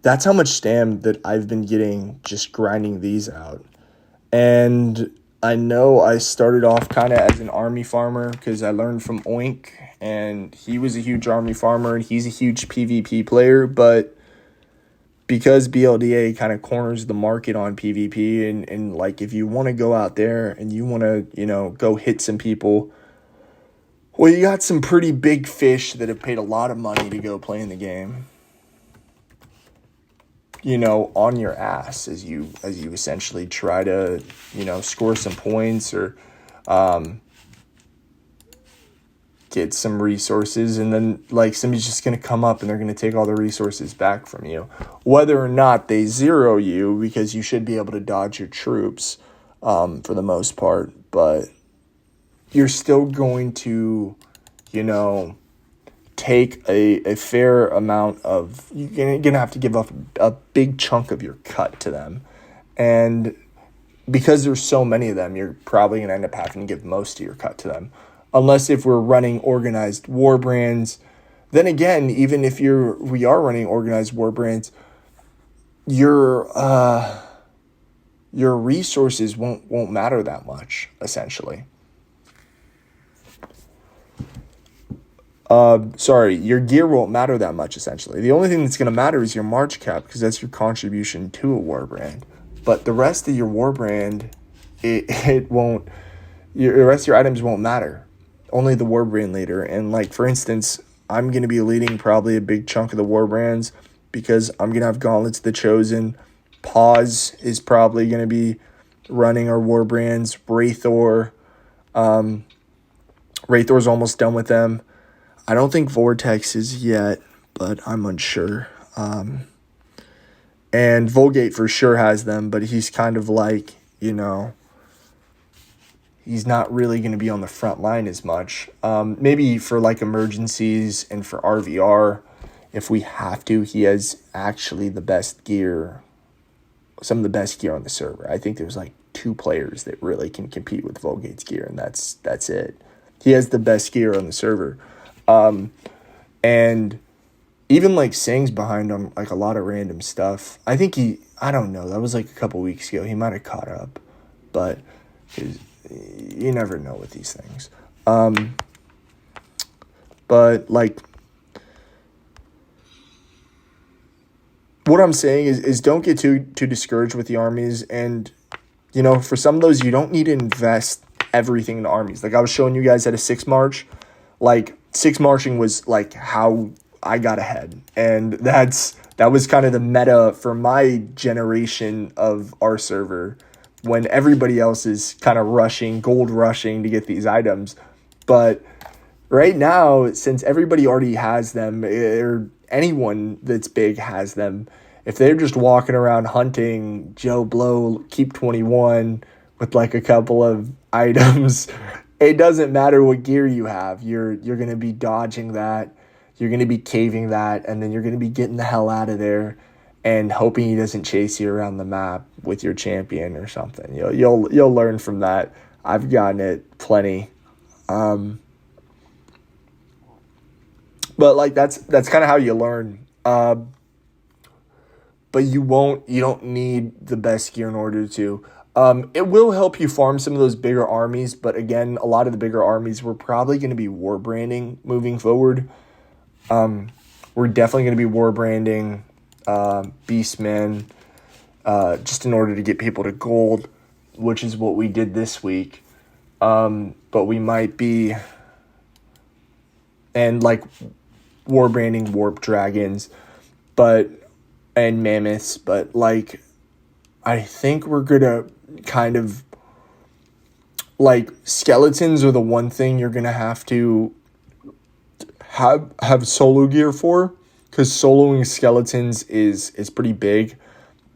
that's how much stam that I've been getting just grinding these out. And I know I started off kind of as an army farmer because I learned from Oink, and he was a huge army farmer and he's a huge PvP player, but because BLDA kind of corners the market on PvP, and like if you want to go out there and you want to, go hit some people, well, you got some pretty big fish that have paid a lot of money to go play in the game, on your ass as you essentially try to, score some points or get some resources, and then like somebody's just going to come up and they're going to take all the resources back from you, whether or not they zero you, because you should be able to dodge your troops for the most part, but you're still going to take a fair amount of, you're going to have to give up a big chunk of your cut to them, and because there's so many of them, you're probably going to end up having to give most of your cut to them. Unless if we're running organized war brands, then again, even if we are running organized war brands, your resources won't matter that much, essentially. Your gear won't matter that much, essentially. The only thing that's going to matter is your March cap, because that's your contribution to a war brand. But the rest of your war brand, it won't. The rest of your items won't matter. Only the war brand leader. And like, for instance, I'm going to be leading probably a big chunk of the war brands because I'm going to have Gauntlets of the Chosen. Pause is probably going to be running our war brands. Wraithor. Wraithor's almost done with them. I don't think Vortex is yet, but I'm unsure. And Vulgate for sure has them, but he's kind of like, he's not really going to be on the front line as much. Maybe for like emergencies and for RVR, if we have to, he has actually the best gear, some of the best gear on the server. I think there's like 2 players that really can compete with Vulgate's gear, and that's it. He has the best gear on the server. And even like Sing's behind him, like a lot of random stuff. I think I don't know, that was like a couple weeks ago. He might have caught up, but you never know with these things. But like, what I'm saying is don't get too discouraged with the armies. And, for some of those, you don't need to invest everything in armies. Like I was showing you guys at a 6 March, like 6 marching was like how I got ahead. And that was kind of the meta for my generation of our server, when everybody else is kind of gold rushing to get these items. But right now, since everybody already has them, or anyone that's big has them, if they're just walking around hunting Joe Blow, keep 21 with like a couple of items, it doesn't matter what gear you have. You're going to be dodging that. You're going to be caving that, and then you're going to be getting the hell out of there and hoping he doesn't chase you around the map with your champion or something. You'll learn from that. I've gotten it plenty. But like that's kind of how you learn. But you don't need the best gear in order to. It will help you farm some of those bigger armies, but again, a lot of the bigger armies we're probably going to be war branding moving forward. We're definitely going to be war branding Beastmen, just in order to get people to gold, which is what we did this week. But we might be, and like war branding warp dragons, and mammoths, but like I think we're gonna kind of like skeletons are the one thing you're gonna have to have solo gear for, because soloing skeletons is pretty big.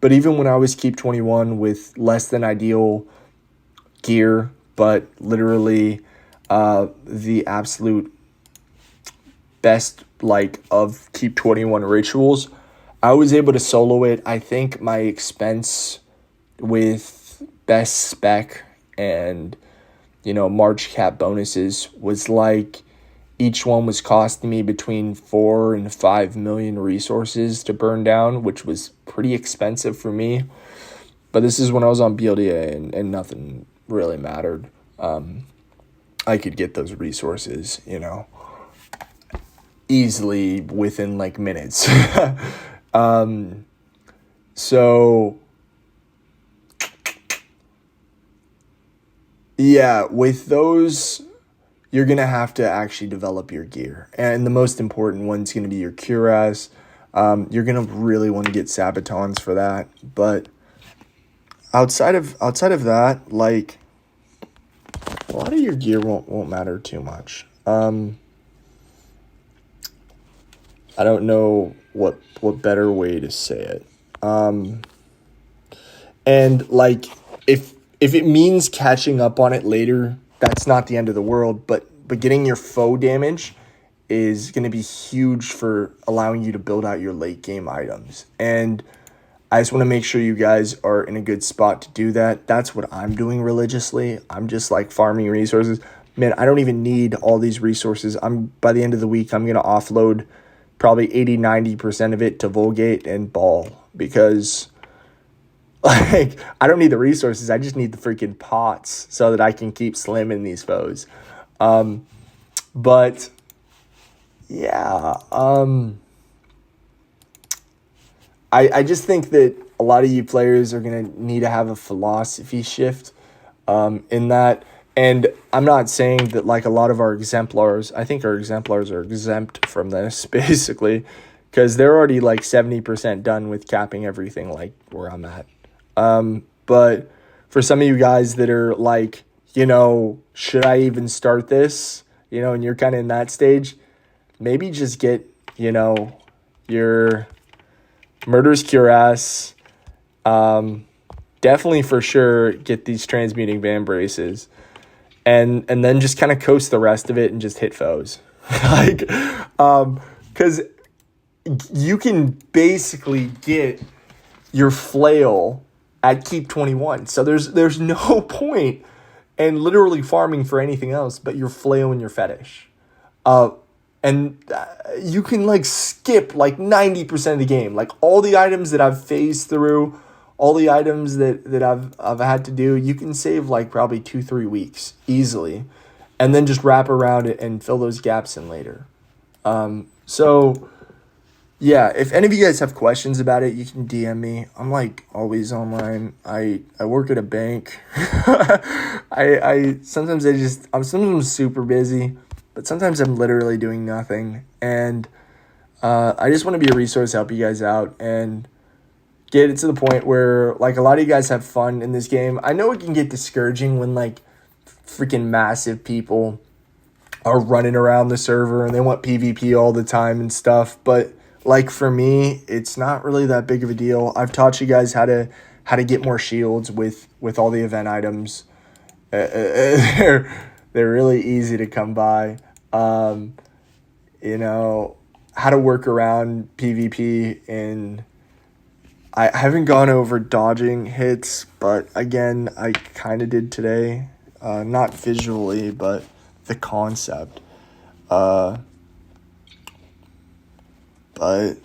But even when I was Keep 21 with less than ideal gear, but literally the absolute best of Keep 21 rituals, I was able to solo it. I think my expense with best spec and March cap bonuses was each one was costing me between 4 and 5 million resources to burn down, which was pretty expensive for me. But this is when I was on BLDA and nothing really mattered. I could get those resources, easily within minutes. So yeah, with those, you're going to have to actually develop your gear. And the most important one's going to be your cuirass. You're going to really want to get sabatons for that. But outside of that, like, a lot of your gear won't matter too much. I don't know what better way to say it. And like, if it means catching up on it later, that's not the end of the world. But getting your foe damage is going to be huge for allowing you to build out your late game items. And I just want to make sure you guys are in a good spot to do that. That's what I'm doing religiously. I'm just like farming resources. Man, I don't even need all these resources. By the end of the week, I'm going to offload probably 80-90% of it to Vulgate and Ball, because like, I don't need the resources. I just need the freaking pots so that I can keep slamming these foes. But yeah, I just think that a lot of you players are going to need to have a philosophy shift in that. And I'm not saying that like a lot of our exemplars, I think our exemplars are exempt from this basically, because they're already like 70% done with capping everything like where I'm at. But for some of you guys that are like, should I even start this? And you're kind of in that stage, maybe just get, your Murder's Cuirass. Definitely for sure get these transmuting van braces. And then just kind of coast the rest of it and just hit foes. Because you can basically get your flail at keep 21. So there's no point in literally farming for anything else but your flail and your fetish. And you can like skip like 90% of the game. Like all the items that I've phased through, all the items that I've had to do, you can save like probably 2-3 weeks easily, and then just wrap around it and fill those gaps in later. So yeah, if any of you guys have questions about it, you can DM me. I'm like always online. I work at a bank. Sometimes I'm super busy, but sometimes I'm literally doing nothing. And I just want to be a resource, help you guys out, and get it to the point where like a lot of you guys have fun in this game. I know it can get discouraging when like freaking massive people are running around the server and they want PvP all the time and stuff, but like for me, it's not really that big of a deal. I've taught you guys how to get more shields with all the event items. They're really easy to come by. How to work around PvP, and I haven't gone over dodging hits, but again, I kind of did today. Not visually, but the concept. But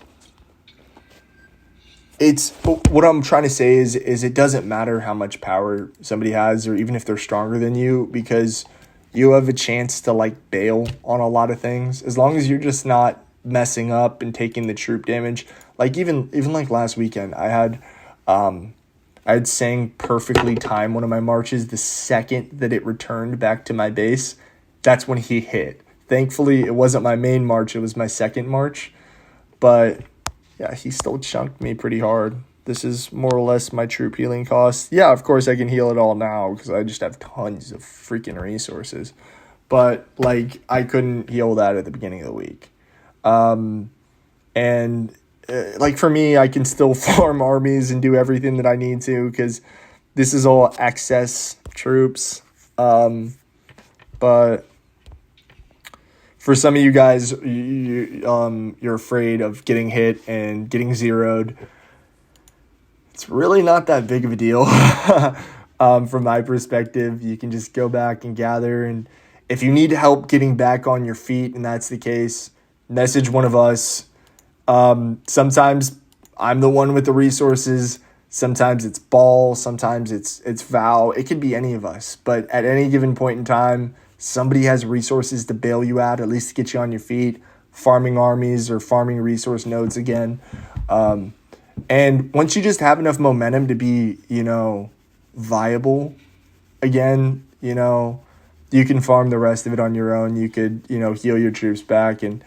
it's what I'm trying to say is it doesn't matter how much power somebody has, or even if they're stronger than you, because you have a chance to like bail on a lot of things as long as you're just not messing up and taking the troop damage. Like even like last weekend, I had Sang perfectly time one of my marches. The second that it returned back to my base, that's when he hit. Thankfully, it wasn't my main march; it was my second march. But yeah, he still chunked me pretty hard. This is more or less my troop healing cost. Yeah, of course I can heal it all now because I just have tons of freaking resources. But like I couldn't heal that at the beginning of the week. Like for me, I can still farm armies and do everything that I need to because this is all excess troops. But for some of you guys, you're afraid of getting hit and getting zeroed. It's really not that big of a deal. From my perspective, you can just go back and gather. And if you need help getting back on your feet, and that's the case, message one of us. Sometimes I'm the one with the resources. Sometimes it's Ball. Sometimes it's Val. It could be any of us. But at any given point in time, somebody has resources to bail you out, at least to get you on your feet, farming armies or farming resource nodes again. And once you just have enough momentum to be, viable again, you can farm the rest of it on your own. You could, heal your troops back and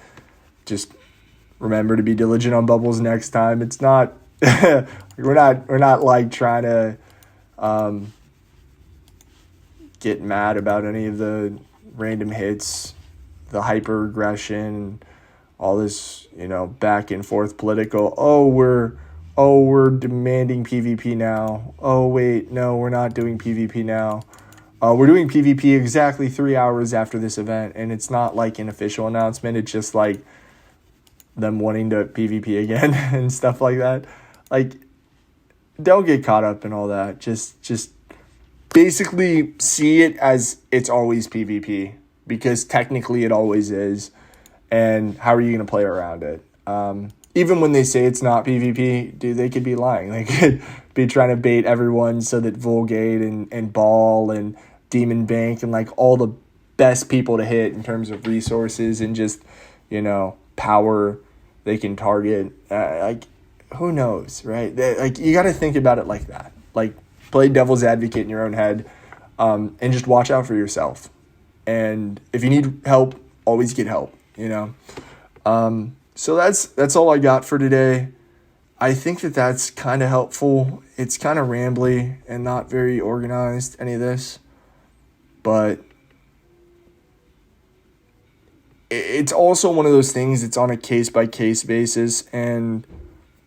just remember to be diligent on bubbles next time. It's not we're not like trying to get mad about any of the random hits, the hyper aggression, all this, back and forth political. We're demanding PvP now. Oh wait, no, we're not doing PvP now. We're doing PvP exactly 3 hours after this event, and it's not like an official announcement. It's just like them wanting to PvP again and stuff like that. Like, don't get caught up in all that. Just basically see it as it's always PvP, because technically it always is. And how are you going to play around it? Even when they say it's not PvP, dude, they could be lying. They could be trying to bait everyone so that Vulgate and Ball and Demon Bank and like all the best people to hit in terms of resources and just, power they can target. Who knows, right? You got to think about it like that. Like, play devil's advocate in your own head, and just watch out for yourself. And if you need help, always get help, So that's all I got for today. I think that's kind of helpful. It's kind of rambly and not very organized, any of this. But it's also one of those things, it's on a case-by-case basis. And,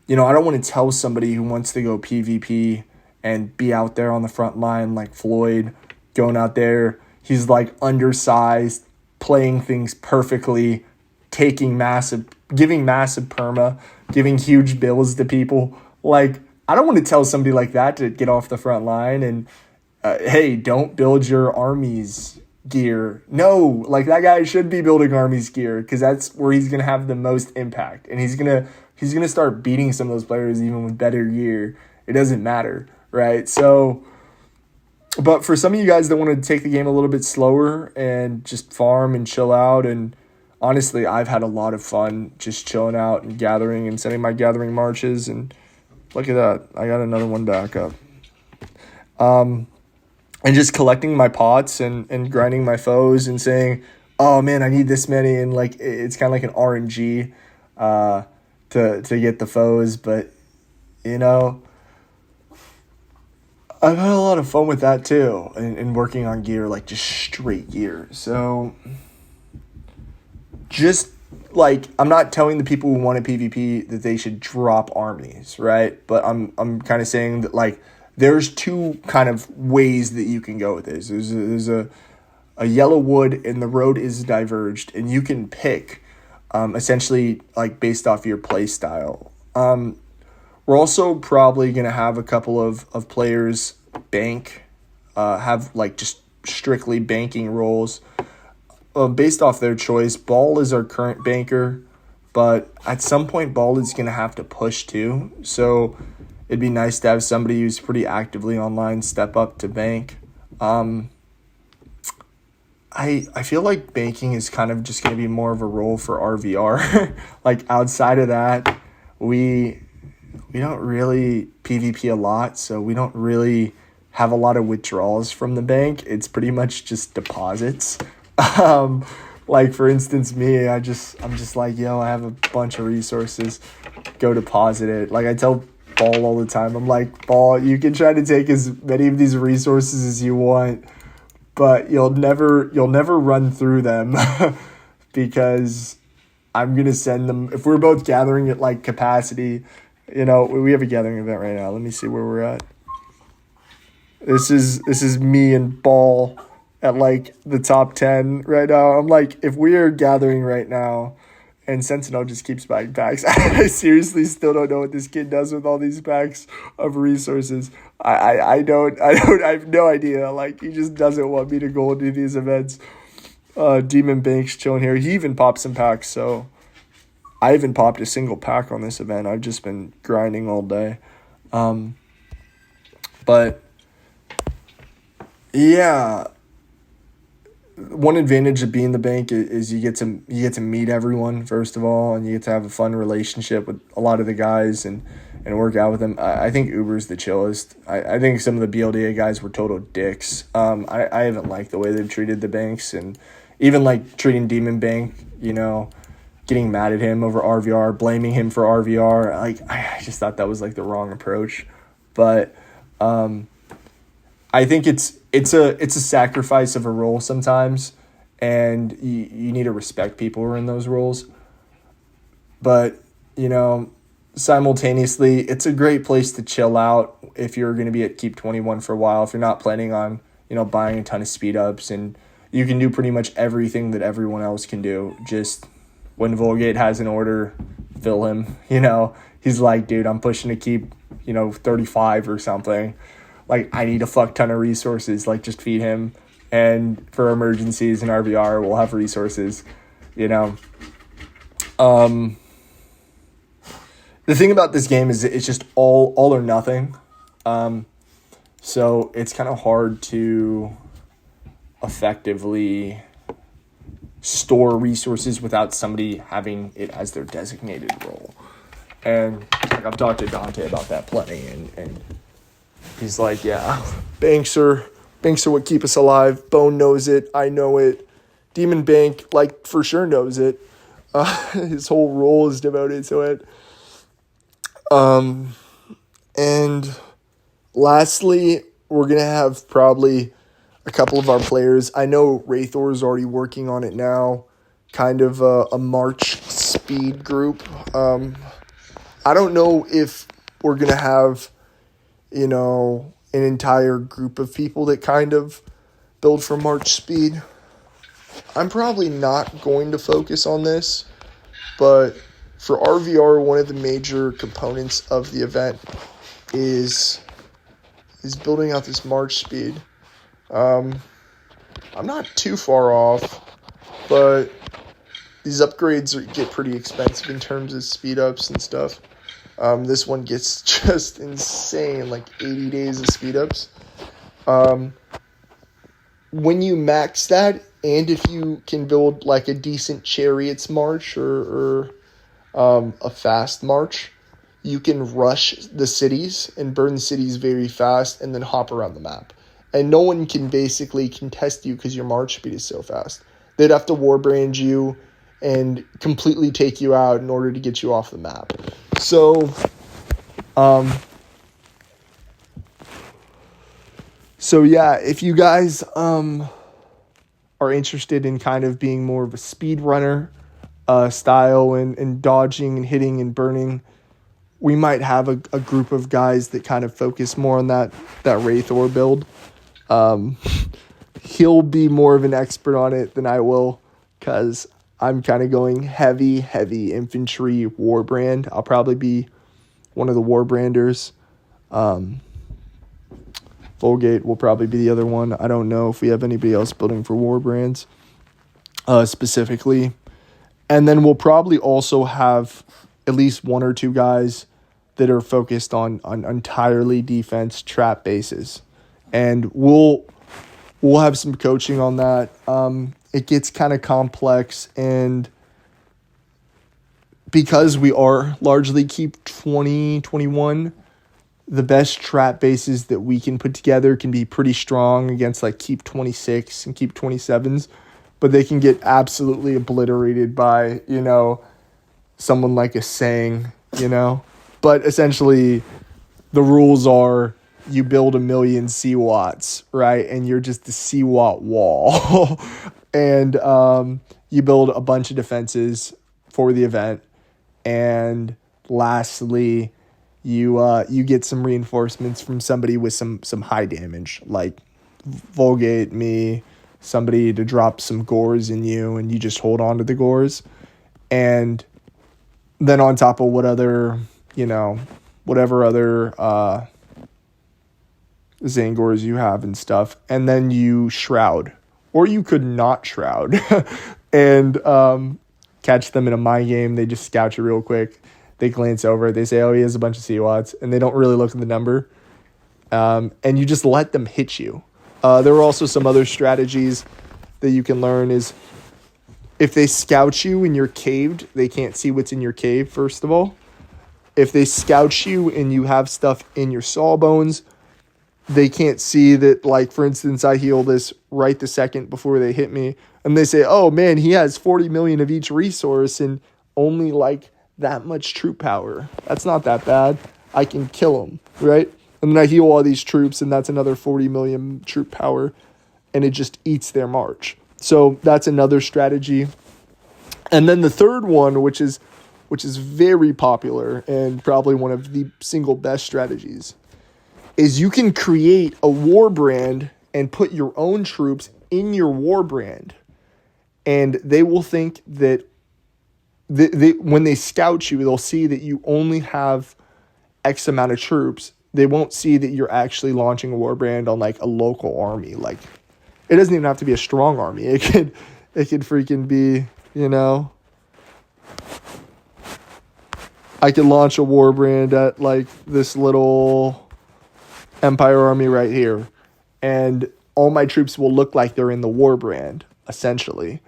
I don't want to tell somebody who wants to go PvP and be out there on the front line like Floyd, going out there. He's like undersized, playing things perfectly, giving massive perma, giving huge bills to people. Like, I don't want to tell somebody like that to get off the front line and, hey, don't build your army's gear. No, like, that guy should be building army's gear, because that's where he's going to have the most impact. And he's going to start beating some of those players even with better gear. It doesn't matter, right? So, but for some of you guys that want to take the game a little bit slower and just farm and chill out, and honestly, I've had a lot of fun just chilling out and gathering and setting my gathering marches. And look at that, I got another one back up. And just collecting my pots and grinding my foes and saying, oh man, I need this many. And like, it's kind of like an RNG to get the foes. But, I've had a lot of fun with that too. And working on gear, like just straight gear. So just like, I'm not telling the people who want a PvP that they should drop armies, right? But I'm kind of saying that, like, there's two kind of ways that you can go with this. There's a yellow wood, and the road is diverged, and you can pick essentially like based off your play style. We're also probably going to have a couple of players have like just strictly banking roles based off their choice. Ball is our current banker, but at some point Ball is going to have to push too. So it'd be nice to have somebody who's pretty actively online step up to bank. I feel like banking is kind of just going to be more of a role for RVR. Like, outside of that, we don't really PvP a lot, so we don't really have a lot of withdrawals from the bank. It's pretty much just deposits. Like, for instance, me, I'm just like, yo, I have a bunch of resources, go deposit it. Like, I tell Ball all the time, I'm like, Ball, you can try to take as many of these resources as you want, but you'll never run through them because I'm going to send them, if we're both gathering at like capacity, we have a gathering event right now. Let me see where we're at. This is me and Ball at like the top 10 right now. I'm like, if we are gathering right now and Sentinel just keeps buying packs, I seriously still don't know what this kid does with all these packs of resources. I have no idea. Like, he just doesn't want me to go do these events. Demon Bank's chilling here. He even popped some packs, so I haven't popped a single pack on this event. I've just been grinding all day. But yeah, one advantage of being the bank is you get to meet everyone, first of all, and you get to have a fun relationship with a lot of the guys, and and work out with him. I think Uber's the chillest. I think some of the BLDA guys were total dicks. I haven't liked the way they've treated the banks, and even like treating Demon Bank, getting mad at him over RVR, blaming him for RVR. Like, I just thought that was like the wrong approach. But I think it's a sacrifice of a role sometimes, and you need to respect people who are in those roles. But, simultaneously, it's a great place to chill out if you're going to be at Keep 21 for a while, if you're not planning on, buying a ton of speed ups, and you can do pretty much everything that everyone else can do. Just when Vulgate has an order, fill him, he's like, dude, I'm pushing to Keep, 35 or something. Like, I need a fuck ton of resources, like, just feed him. And for emergencies and RVR, we'll have resources, The thing about this game is it's just all or nothing. So it's kind of hard to effectively store resources without somebody having it as their designated role. And like, I've talked to Dante about that plenty, and he's like, yeah, Banks are what keep us alive. Bone knows it. I know it. Demon Bank, like, for sure knows it. His whole role is devoted to it. And lastly, we're going to have probably a couple of our players. I know Wraithor's already working on it now, kind of a March speed group. I don't know if we're going to have, an entire group of people that kind of build for March speed. I'm probably not going to focus on this, but for RVR, one of the major components of the event is building out this March speed. I'm not too far off, but these upgrades get pretty expensive in terms of speed ups and stuff. This one gets just insane, like 80 days of speed ups. When you max that, and if you can build like a decent Chariots March or a fast march, you can rush the cities and burn the cities very fast and then hop around the map. And no one can basically contest you because your march speed is so fast. They'd have to warbrand you and completely take you out in order to get you off the map. So, yeah, if you guys are interested in kind of being more of a speed runner style and dodging and hitting and burning, we might have a group of guys that kind of focus more on that Wraithor build. He'll be more of an expert on it than I will, because I'm kind of going heavy infantry warbrand. I'll probably be one of the warbranders. Vulgate will probably be the other one. I don't know if we have anybody else building for warbrands specifically. And then we'll probably also have at least one or two guys that are focused on entirely defense trap bases. And we'll have some coaching on that. It gets kind of complex, and because we are largely Keep 2021, the best trap bases that we can put together can be pretty strong against like Keep 26 and Keep 27s, but they can get absolutely obliterated by, someone like a Sang, But essentially, the rules are you build 1 million cwots, right? And you're just the cwot wall. And you build a bunch of defenses for the event. And lastly, you get some reinforcements from somebody with some high damage, like Vulgate, me, somebody to drop some gores in you, and you just hold on to the gores. And then on top of whatever other tzangors you have and stuff, and then you shroud, or you could not shroud, and catch them in a mind game. They just scout you real quick. They glance over. They say, oh, he has a bunch of cwots, and they don't really look at the number. And you just let them hit you. There are also some other strategies that you can learn is if they scout you and you're caved, they can't see what's in your cave, first of all. if they scout you and you have stuff in your sawbones, they can't see that, like, for instance, I heal this right the second before they hit me. And they say, oh, man, he has 40 million of each resource and only, like, that much troop power. That's not that bad. I can kill him, right? And then I heal all these troops, and that's another 40 million troop power, and it just eats their march. So that's another strategy. And then the third one, which is very popular and probably one of the single best strategies, is you can create a war brand and put your own troops in your war brand. And they will think that when they scout you, they'll see that you only have X amount of troops. They won't see that you're actually launching a war brand on, like, a local army. Like, it doesn't even have to be a strong army. It could freaking be, you know, I could launch a war brand at, like, this little Empire army right here, and all my troops will look like they're in the war brand, essentially,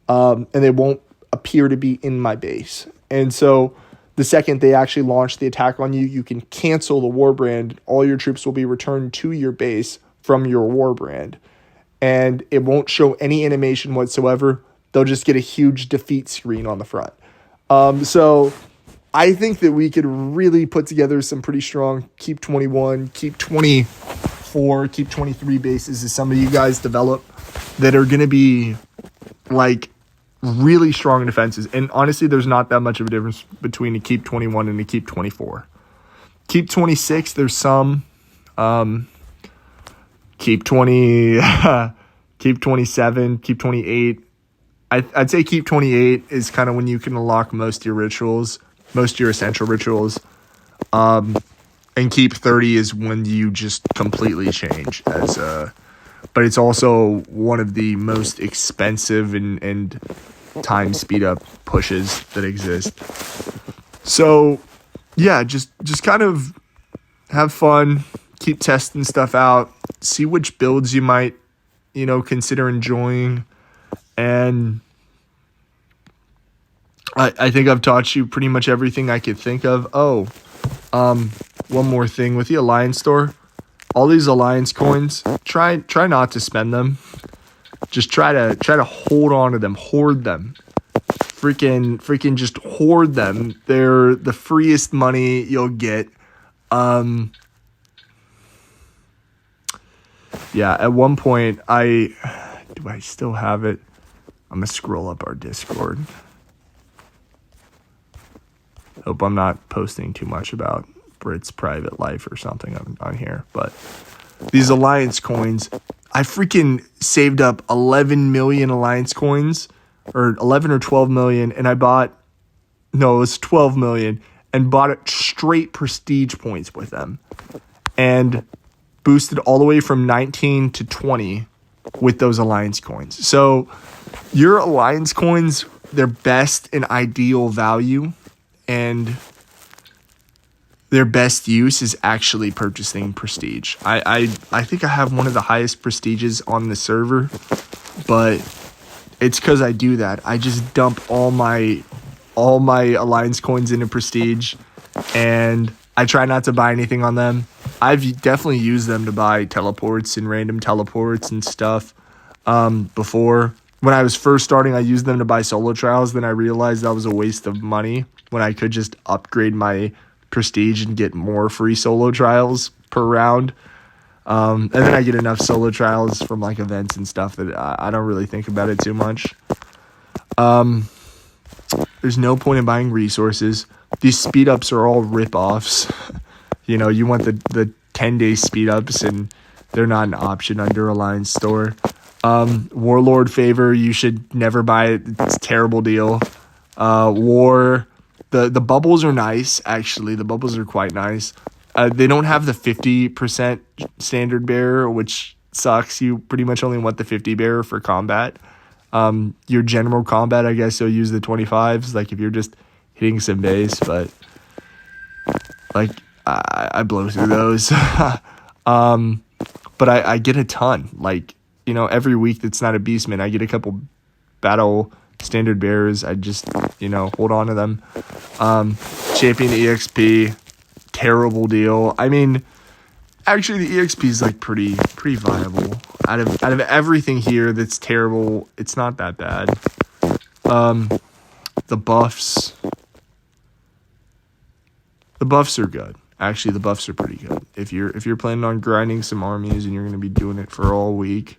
and they won't appear to be in my base. And so the second they actually launch the attack on you, you can cancel the war brand. All your troops will be returned to your base from your war brand, and it won't show any animation whatsoever. They'll just get a huge defeat screen on the front. So I think that we could really put together some pretty strong Keep 21, Keep 24, Keep 23 bases as some of you guys develop that are going to be, like, really strong defenses. And honestly, there's not that much of a difference between a Keep 21 and a Keep 24. Keep 26, there's some. Keep 20, Keep 27, Keep 28. I'd say Keep 28 is kind of when you can unlock most of your rituals, most of your essential rituals. And Keep 30 is when you just completely change as but it's also one of the most expensive and time speed up pushes that exist. So yeah, just kind of have fun, keep testing stuff out, see which builds you might, you know, consider enjoying. And I think I've taught you pretty much everything I could think of. One more thing with the Alliance store. All these Alliance coins, try not to spend them. Just try to hold on to them, hoard them. Freaking just hoard them. They're the freest money you'll get. Yeah, at one point do I still have it? I'm gonna scroll up our Discord. Hope I'm not posting too much about Brit's private life or something on here. But these Alliance coins, I freaking saved up 11 million Alliance coins, or 11 or 12 million, and it was 12 million, and bought it straight prestige points with them, and boosted all the way from 19 to 20 with those Alliance coins. So your Alliance coins, they're best and ideal value, and their best use is actually purchasing prestige. I think I have one of the highest prestiges on the server, but it's because I do that. I just dump all my Alliance coins into prestige, and I try not to buy anything on them. I've definitely used them to buy teleports and random teleports and stuff before. When I was first starting, I used them to buy solo trials. Then I realized that was a waste of money when I could just upgrade my prestige and get more free solo trials per round. And then I get enough solo trials from, like, events and stuff that I don't really think about it too much. There's no point in buying resources. These speed ups are all rip-offs. You know, you want the 10-day speed ups, and they're not an option under Alliance store. Warlord favor, you should never buy it. It's a terrible deal. The bubbles are nice, actually. The bubbles are quite nice. They don't have the 50% standard bearer, which sucks. You pretty much only want the 50 bearer for combat. Your general combat, I guess you'll use the 25s, like if you're just hitting some base, but like I blow through those. But I get a ton. Like, you know, every week that's not a Beastman, I get a couple battle Standard bearers, I just, hold on to them. Champion EXP, terrible deal. I mean, actually the EXP is like pretty viable. Out of everything here that's terrible, it's not that bad. The buffs are good. Actually, the buffs are pretty good. If you're planning on grinding some armies and you're going to be doing it for all week,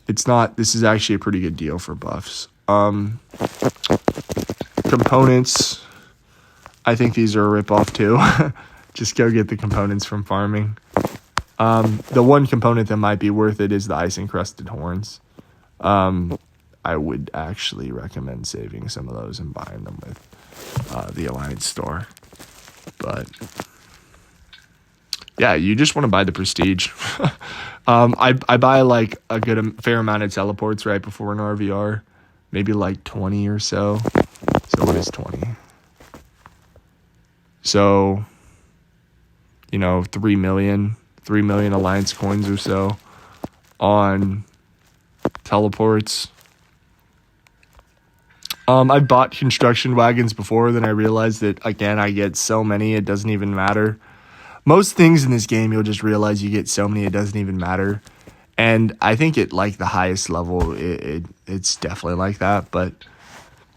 this is actually a pretty good deal for buffs. Components, I think these are a ripoff too. Just go get the components from farming. The one component that might be worth it is the ice encrusted horns. I would actually recommend saving some of those and buying them with the Alliance store. But yeah, you just want to buy the prestige. I buy like fair amount of teleports right before an RVR, maybe like 20 or so. So what is 20? So 3 million Alliance coins or so on teleports. I've bought construction wagons before, then I realized that, again, I get so many, it doesn't even matter. Most things in this game, you'll just realize you get so many, it doesn't even matter. And I think at, like, the highest level, it's definitely like that. But,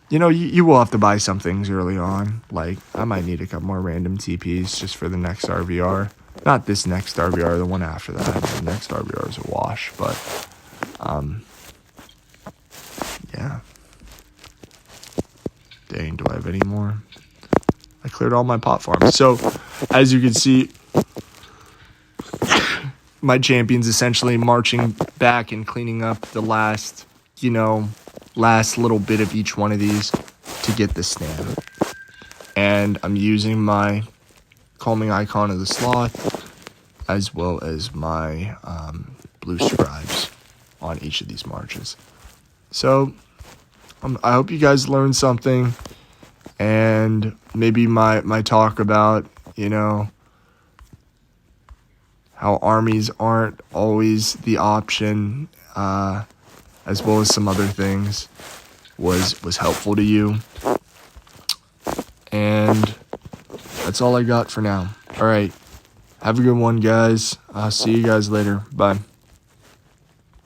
you will have to buy some things early on. Like, I might need a couple more random TPs just for the next RVR. Not this next RVR, the one after that. The next RVR is a wash, but, yeah. Dang, do I have any more? I cleared all my pot farms. So, as you can see, my champion's essentially marching back and cleaning up the last little bit of each one of these to get the stand. And I'm using my calming icon of the sloth as well as my blue scribes on each of these marches. So, I hope you guys learned something, and maybe my talk about, how armies aren't always the option, as well as some other things, was helpful to you. And that's all I got for now. All right. Have a good one, guys. See you guys later. Bye.